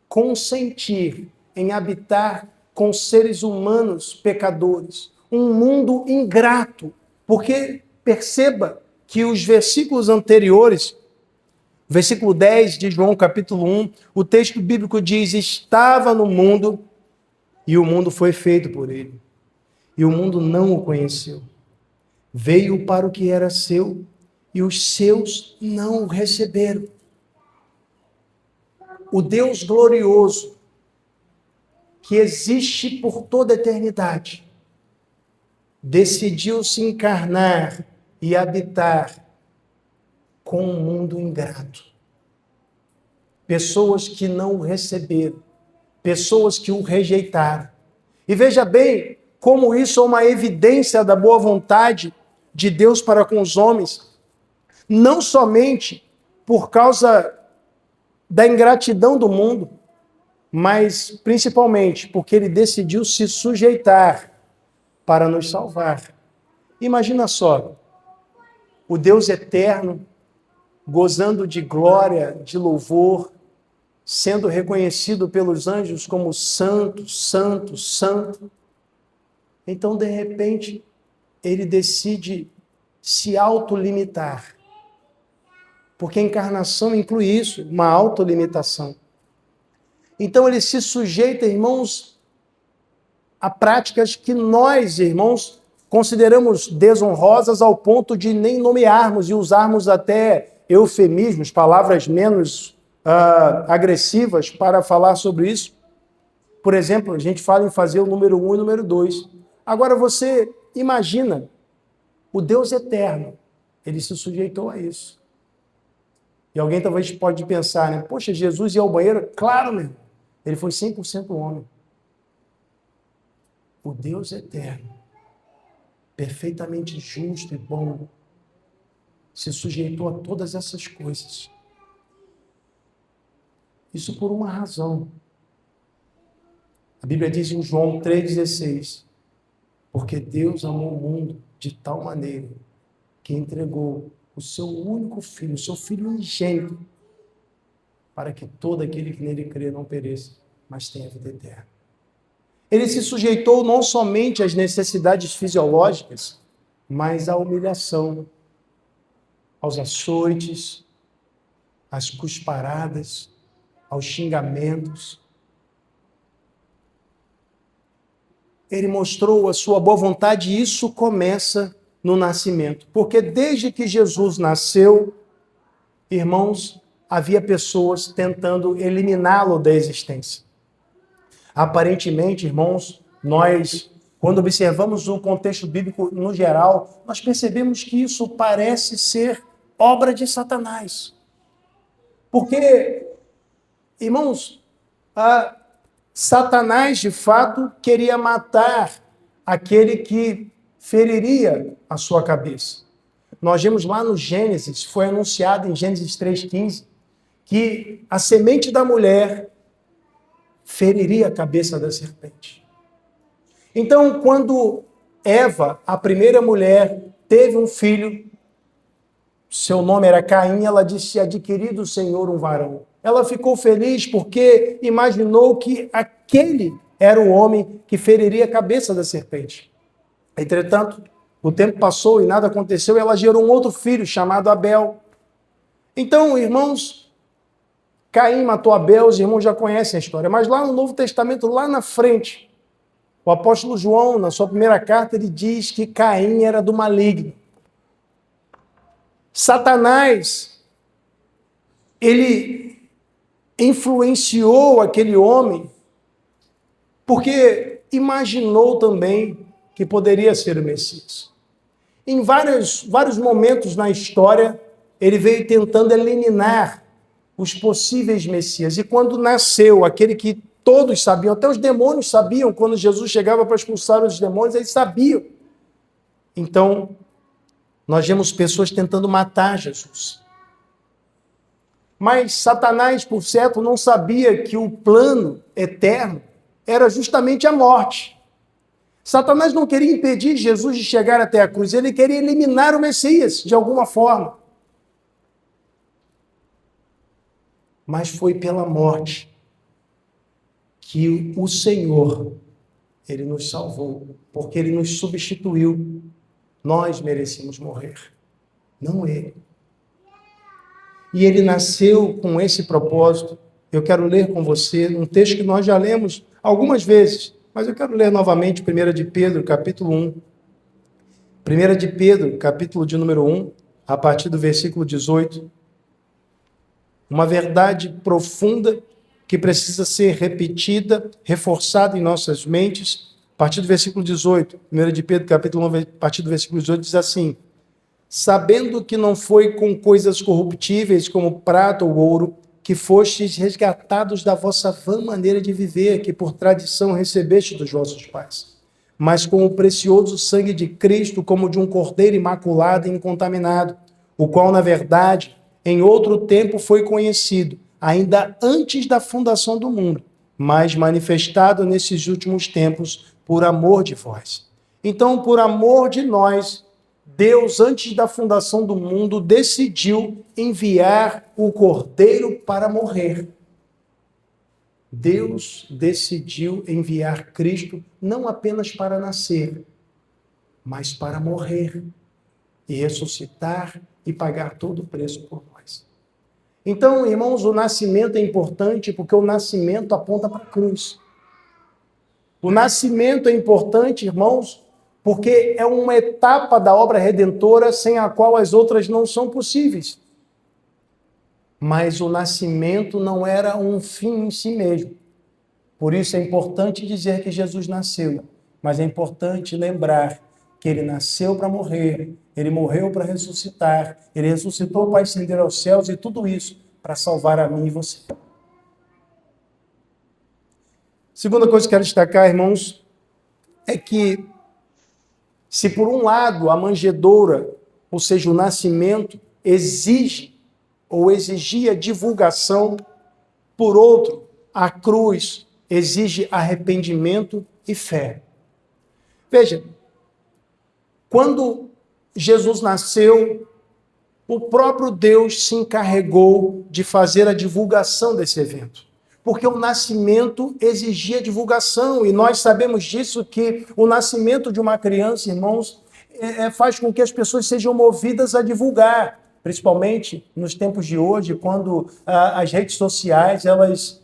consentir em habitar com seres humanos pecadores, um mundo ingrato, porque perceba que os versículos anteriores, versículo 10 de João capítulo 1, o texto bíblico diz, estava no mundo e o mundo foi feito por ele. E o mundo não o conheceu. Veio para o que era seu e os seus não o receberam. O Deus glorioso, que existe por toda a eternidade, decidiu se encarnar e habitar com um mundo ingrato. Pessoas que não o receberam, pessoas que o rejeitaram. E veja bem como isso é uma evidência da boa vontade de Deus para com os homens, não somente por causa da ingratidão do mundo, mas principalmente porque ele decidiu se sujeitar para nos salvar. Imagina só, o Deus eterno, gozando de glória, de louvor, sendo reconhecido pelos anjos como santo, santo, santo. Então, de repente, ele decide se autolimitar. Porque a encarnação inclui isso, uma autolimitação. Então, ele se sujeita, irmãos, a práticas que nós, irmãos, consideramos desonrosas ao ponto de nem nomearmos e usarmos até eufemismos, palavras menos agressivas para falar sobre isso. Por exemplo, a gente fala em fazer o número 1 e o número 2. Agora você imagina, o Deus eterno, ele se sujeitou a isso. E alguém talvez pode pensar, né? Poxa, Jesus ia ao banheiro? Claro, meu irmão. Ele foi 100% homem. O Deus eterno, perfeitamente justo e bom, se sujeitou a todas essas coisas. Isso por uma razão. A Bíblia diz em João 3,16, porque Deus amou o mundo de tal maneira que entregou o seu único filho, o seu filho unigênito, para que todo aquele que nele crê não pereça, mas tenha vida eterna. Ele se sujeitou não somente às necessidades fisiológicas, mas à humilhação, aos açoites, às cusparadas, aos xingamentos. Ele mostrou a sua boa vontade e isso começa no nascimento. Porque desde que Jesus nasceu, irmãos, havia pessoas tentando eliminá-lo da existência. Aparentemente, irmãos, nós, quando observamos o contexto bíblico no geral, nós percebemos que isso parece ser obra de Satanás. Porque, irmãos, Satanás, de fato, queria matar aquele que feriria a sua cabeça. Nós vemos lá no Gênesis, foi anunciado em Gênesis 3,15, que a semente da mulher feriria a cabeça da serpente. Então, quando Eva, a primeira mulher, teve um filho, seu nome era Caim, ela disse, adquiri do Senhor um varão. Ela ficou feliz porque imaginou que aquele era o homem que feriria a cabeça da serpente. Entretanto, o tempo passou e nada aconteceu, e ela gerou um outro filho chamado Abel. Então, irmãos, Caim matou Abel, os irmãos já conhecem a história, mas lá no Novo Testamento, lá na frente, o apóstolo João, na sua primeira carta, ele diz que Caim era do maligno. Satanás, ele influenciou aquele homem porque imaginou também que poderia ser o Messias. Em vários momentos na história, ele veio tentando eliminar os possíveis Messias. E quando nasceu aquele que todos sabiam, até os demônios sabiam, quando Jesus chegava para expulsar os demônios, eles sabiam. Então, nós vemos pessoas tentando matar Jesus. Mas Satanás, por certo, não sabia que o plano eterno era justamente a morte. Satanás não queria impedir Jesus de chegar até a cruz, ele queria eliminar o Messias, de alguma forma. Mas foi pela morte que o Senhor, ele nos salvou, porque ele nos substituiu. Nós merecíamos morrer, não ele. E ele nasceu com esse propósito. Eu quero ler com você um texto que nós já lemos algumas vezes, mas eu quero ler novamente 1 de Pedro, capítulo 1. 1 de Pedro, capítulo de número 1, a partir do versículo 18. Uma verdade profunda que precisa ser repetida, reforçada em nossas mentes. A partir do versículo 18, 1 de Pedro, capítulo 1, a partir do versículo 18, diz assim: sabendo que não foi com coisas corruptíveis como prata ou ouro que fostes resgatados da vossa vã maneira de viver, que por tradição recebeste dos vossos pais, mas com o precioso sangue de Cristo, como de um cordeiro imaculado e incontaminado, o qual, na verdade, em outro tempo foi conhecido, ainda antes da fundação do mundo, mas manifestado nesses últimos tempos por amor de vós. Então, por amor de nós, Deus, antes da fundação do mundo, decidiu enviar o Cordeiro para morrer. Deus decidiu enviar Cristo não apenas para nascer, mas para morrer e ressuscitar e pagar todo o preço por nós. Então, irmãos, o nascimento é importante porque o nascimento aponta para a cruz. O nascimento é importante, irmãos, porque é uma etapa da obra redentora sem a qual as outras não são possíveis. Mas o nascimento não era um fim em si mesmo. Por isso é importante dizer que Jesus nasceu, mas é importante lembrar que ele nasceu para morrer, ele morreu para ressuscitar, ele ressuscitou para ascender aos céus e tudo isso para salvar a mim e você. Segunda coisa que quero destacar, irmãos, é que se por um lado a manjedoura, ou seja, o nascimento, exige ou exigia divulgação, por outro, a cruz exige arrependimento e fé. Veja, quando Jesus nasceu, o próprio Deus se encarregou de fazer a divulgação desse evento. Porque o nascimento exigia divulgação, e nós sabemos disso, que o nascimento de uma criança, irmãos, faz com que as pessoas sejam movidas a divulgar, principalmente nos tempos de hoje, quando as redes sociais elas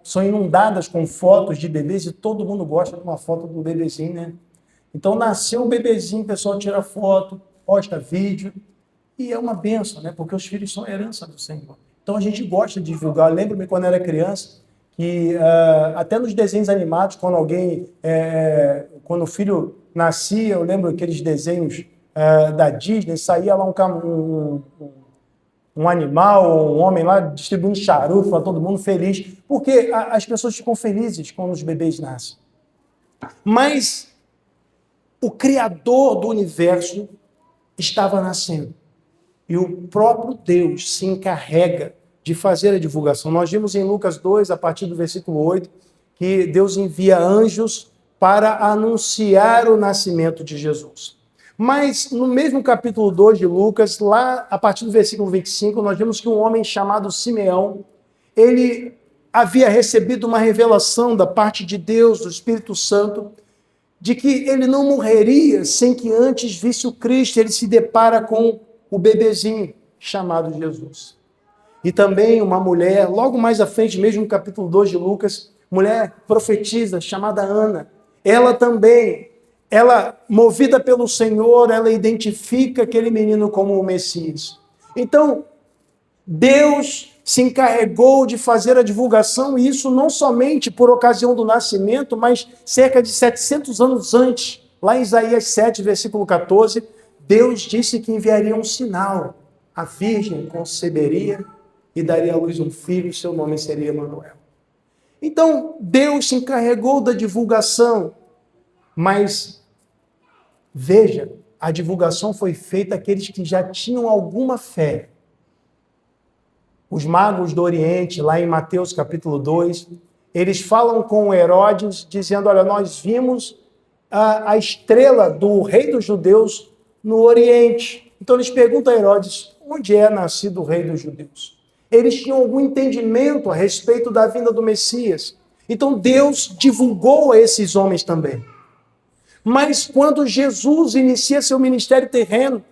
são inundadas com fotos de bebês e todo mundo gosta de uma foto do bebezinho, né? Então nasceu um bebezinho, o pessoal tira foto, posta vídeo, e é uma bênção, né? Porque os filhos são herança do Senhor. Então a gente gosta de divulgar. Eu lembro-me quando era criança, que até nos desenhos animados, quando o filho nascia, eu lembro aqueles desenhos da Disney, saía lá um animal, um homem lá distribuindo charuto para todo mundo feliz, porque as pessoas ficam felizes quando os bebês nascem. Mas o Criador do universo estava nascendo. E o próprio Deus se encarrega de fazer a divulgação. Nós vimos em Lucas 2, a partir do versículo 8, que Deus envia anjos para anunciar o nascimento de Jesus. Mas no mesmo capítulo 2 de Lucas, lá a partir do versículo 25, nós vemos que um homem chamado Simeão, ele havia recebido uma revelação da parte de Deus, do Espírito Santo, de que ele não morreria sem que antes visse o Cristo. Ele se depara com o bebezinho chamado Jesus. E também uma mulher, logo mais à frente, mesmo no capítulo 2 de Lucas, mulher profetisa chamada Ana. Ela também, movida pelo Senhor, ela identifica aquele menino como o Messias. Então, Deus se encarregou de fazer a divulgação, e isso não somente por ocasião do nascimento, mas cerca de 700 anos antes, lá em Isaías 7, versículo 14, Deus disse que enviaria um sinal. A virgem conceberia e daria à luz um filho, e seu nome seria Emanuel. Então, Deus se encarregou da divulgação, mas, veja, a divulgação foi feita àqueles que já tinham alguma fé. Os magos do Oriente, lá em Mateus capítulo 2, eles falam com Herodes, dizendo, olha, nós vimos a estrela do rei dos judeus no Oriente. Então eles perguntam a Herodes, onde é nascido o rei dos judeus? Eles tinham algum entendimento a respeito da vinda do Messias. Então Deus divulgou a esses homens também. Mas quando Jesus inicia seu ministério terreno,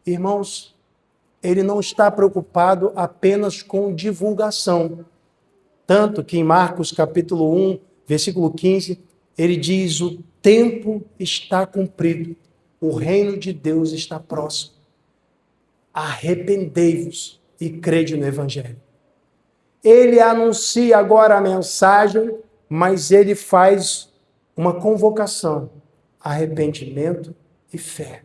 irmãos, ele não está preocupado apenas com divulgação. Tanto que em Marcos capítulo 1, versículo 15, ele diz, o tempo está cumprido, o reino de Deus está próximo. Arrependei-vos e crede no Evangelho. Ele anuncia agora a mensagem, mas ele faz uma convocação, arrependimento e fé.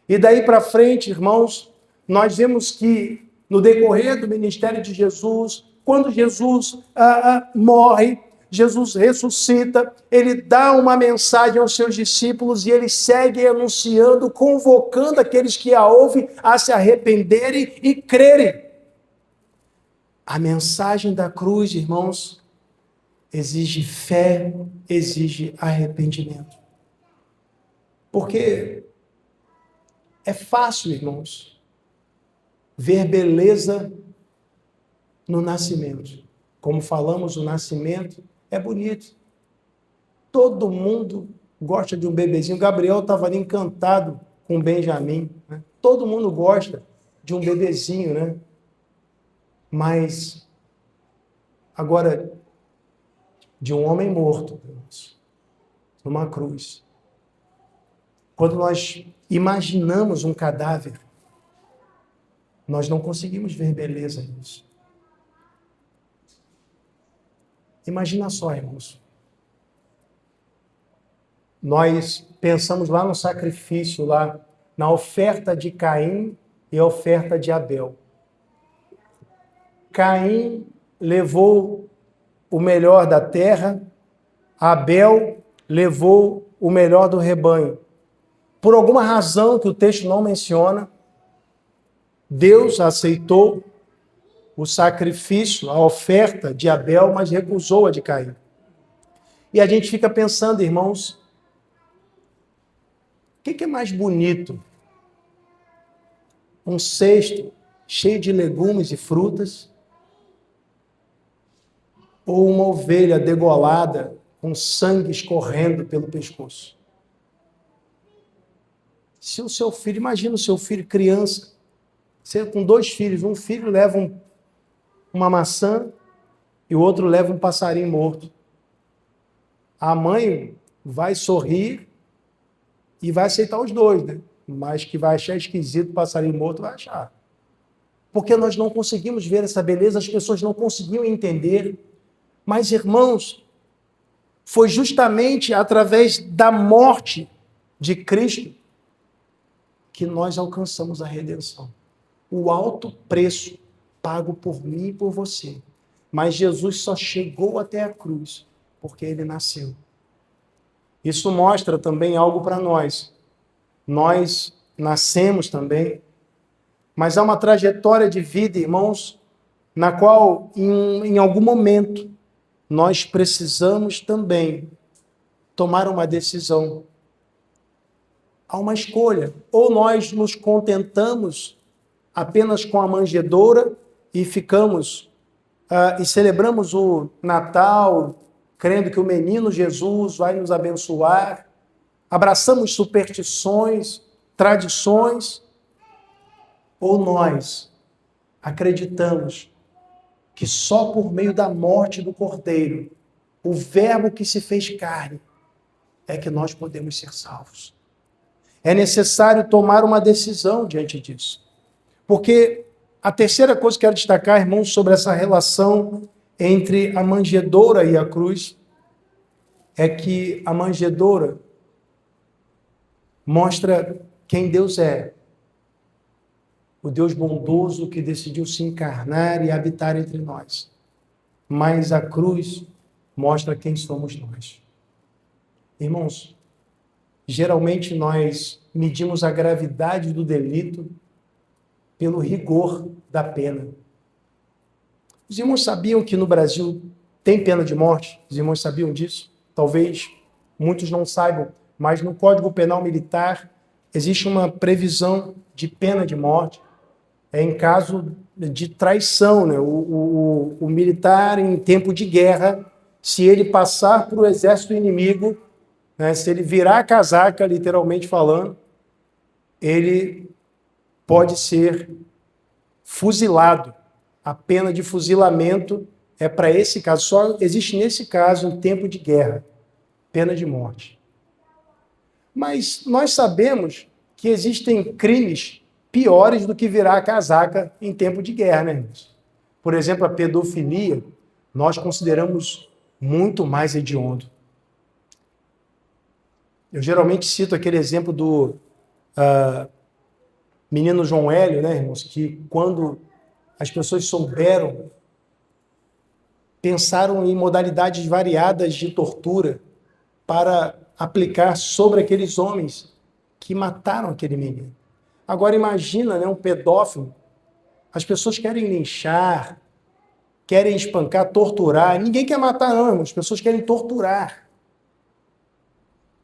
E daí para frente, irmãos, nós vemos que no decorrer do ministério de Jesus, quando Jesus morre, Jesus ressuscita, ele dá uma mensagem aos seus discípulos e ele segue anunciando, convocando aqueles que a ouvem a se arrependerem e crerem. A mensagem da cruz, irmãos, exige fé, exige arrependimento. Porque é fácil, irmãos, ver beleza no nascimento. Como falamos, o nascimento é bonito. Todo mundo gosta de um bebezinho. Gabriel estava ali encantado com o Benjamin, né? Todo mundo gosta de um bebezinho, né? Mas, agora, de um homem morto, irmãos, numa cruz. Quando nós imaginamos um cadáver, nós não conseguimos ver beleza nisso. Imagina só, irmãos. Nós pensamos lá no sacrifício, lá na oferta de Caim e a oferta de Abel. Caim levou o melhor da terra, Abel levou o melhor do rebanho. Por alguma razão que o texto não menciona, Deus aceitou o sacrifício, a oferta de Abel, mas recusou a de Caim. E a gente fica pensando, irmãos, o que é mais bonito? Um cesto cheio de legumes e frutas? Ou uma ovelha degolada com sangue escorrendo pelo pescoço? Se o seu filho, imagina o seu filho criança, você com 2 filhos, um filho leva uma maçã e o outro leva um passarinho morto. A mãe vai sorrir e vai aceitar os 2, né? Mas que vai achar esquisito o passarinho morto, vai achar. Porque nós não conseguimos ver essa beleza, as pessoas não conseguiam entender. Mas, irmãos, foi justamente através da morte de Cristo que nós alcançamos a redenção. O alto preço pago por mim e por você. Mas Jesus só chegou até a cruz porque ele nasceu. Isso mostra também algo para nós. Nós nascemos também, mas há uma trajetória de vida, irmãos, na qual, em algum momento, nós precisamos também tomar uma decisão. Há uma escolha. Ou nós nos contentamos apenas com a manjedoura e ficamos e celebramos o Natal, crendo que o menino Jesus vai nos abençoar, abraçamos superstições, tradições, ou nós acreditamos que só por meio da morte do Cordeiro, o Verbo que se fez carne, é que nós podemos ser salvos. É necessário tomar uma decisão diante disso. Porque a terceira coisa que eu quero destacar, irmãos, sobre essa relação entre a manjedoura e a cruz, é que a manjedoura mostra quem Deus é. O Deus bondoso que decidiu se encarnar e habitar entre nós. Mas a cruz mostra quem somos nós. Irmãos, geralmente nós medimos a gravidade do delito pelo rigor da pena. Os irmãos sabiam que no Brasil tem pena de morte? Os irmãos sabiam disso? Talvez muitos não saibam, mas no Código Penal Militar existe uma previsão de pena de morte em caso de traição, né? O militar, em tempo de guerra, se ele passar para o exército inimigo, né? Se ele virar a casaca, literalmente falando, ele pode ser fuzilado. A pena de fuzilamento é para esse caso. Só existe nesse caso, em tempo de guerra, pena de morte. Mas nós sabemos que existem crimes piores do que virar a casaca em tempo de guerra, né, irmãos? Por exemplo, a pedofilia, nós consideramos muito mais hediondo. Eu geralmente cito aquele exemplo do menino João Hélio, né, irmãos, que quando as pessoas souberam, pensaram em modalidades variadas de tortura para aplicar sobre aqueles homens que mataram aquele menino. Agora imagina, né, um pedófilo. As pessoas querem linchar, querem espancar, torturar. Ninguém quer matar, não, irmãos. As pessoas querem torturar.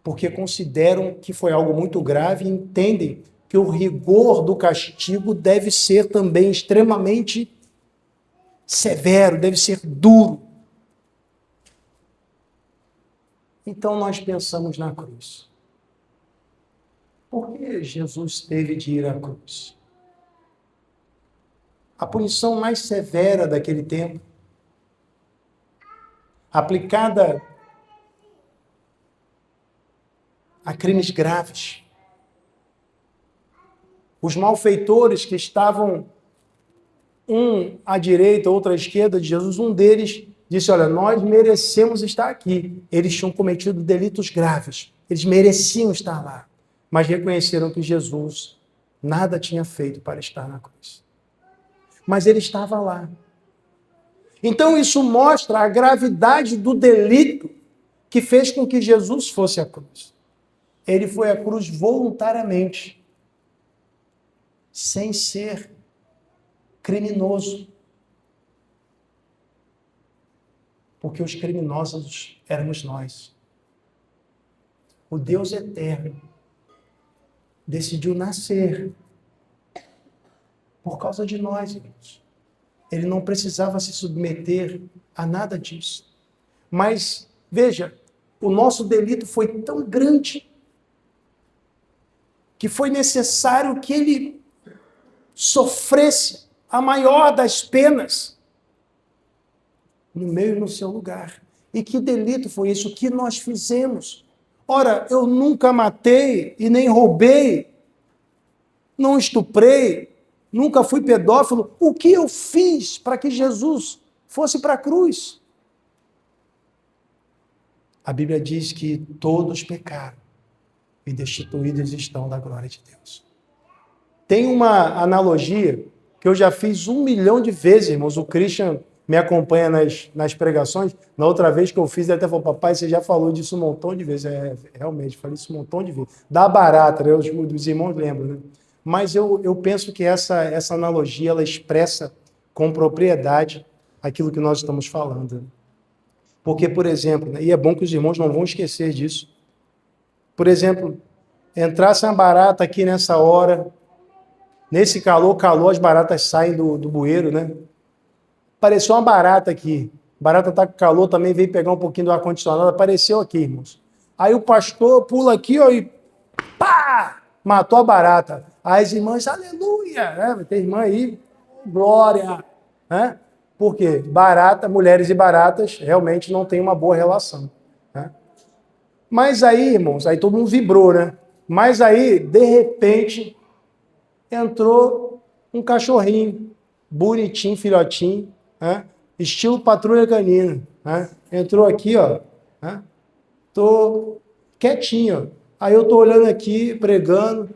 Porque consideram que foi algo muito grave e entendem que o rigor do castigo deve ser também extremamente severo, deve ser duro. Então nós pensamos na cruz. Por que Jesus teve de ir à cruz? A punição mais severa daquele tempo, aplicada a crimes graves. Os malfeitores que estavam um à direita, outro à esquerda de Jesus, um deles disse, olha, nós merecemos estar aqui. Eles tinham cometido delitos graves, eles mereciam estar lá, mas reconheceram que Jesus nada tinha feito para estar na cruz. Mas ele estava lá. Então isso mostra a gravidade do delito que fez com que Jesus fosse à cruz. Ele foi à cruz voluntariamente, sem ser criminoso. Porque os criminosos éramos nós. O Deus eterno decidiu nascer por causa de nós, irmãos. Ele não precisava se submeter a nada disso. Mas, veja, o nosso delito foi tão grande que foi necessário que ele sofresse a maior das penas no meu e no seu lugar. E que delito foi isso? O que nós fizemos? Ora, eu nunca matei e nem roubei, não estuprei, nunca fui pedófilo. O que eu fiz para que Jesus fosse para a cruz? A Bíblia diz que todos pecaram e destituídos estão da glória de Deus. Tem uma analogia que eu já fiz 1 milhão de vezes, irmãos. O Christian me acompanha nas pregações. Na outra vez que eu fiz, ele até falou, papai, você já falou disso um montão de vezes. Realmente, falei isso um montão de vezes. Da barata, né? Os irmãos lembram, né? Mas eu penso que essa analogia, ela expressa com propriedade aquilo que nós estamos falando. Porque, por exemplo, né? E é bom que os irmãos não vão esquecer disso. Por exemplo, entrasse uma barata aqui nessa hora, nesse calor, as baratas saem do bueiro, né? Apareceu uma barata aqui. A barata está com calor, também veio pegar um pouquinho do ar-condicionado, apareceu aqui, irmãos. Aí o pastor pula aqui, ó, e pá! Matou a barata. Aí as irmãs, aleluia! Né? Tem irmã aí, glória! Né? Por quê? Barata, mulheres e baratas realmente não têm uma boa relação. Né? Mas aí, irmãos, aí todo mundo vibrou, né? Mas aí, de repente, entrou um cachorrinho, bonitinho, filhotinho, né? Estilo patrulha canina. Né? Entrou aqui, ó. Né? Tô quietinho. Aí eu tô olhando aqui, pregando,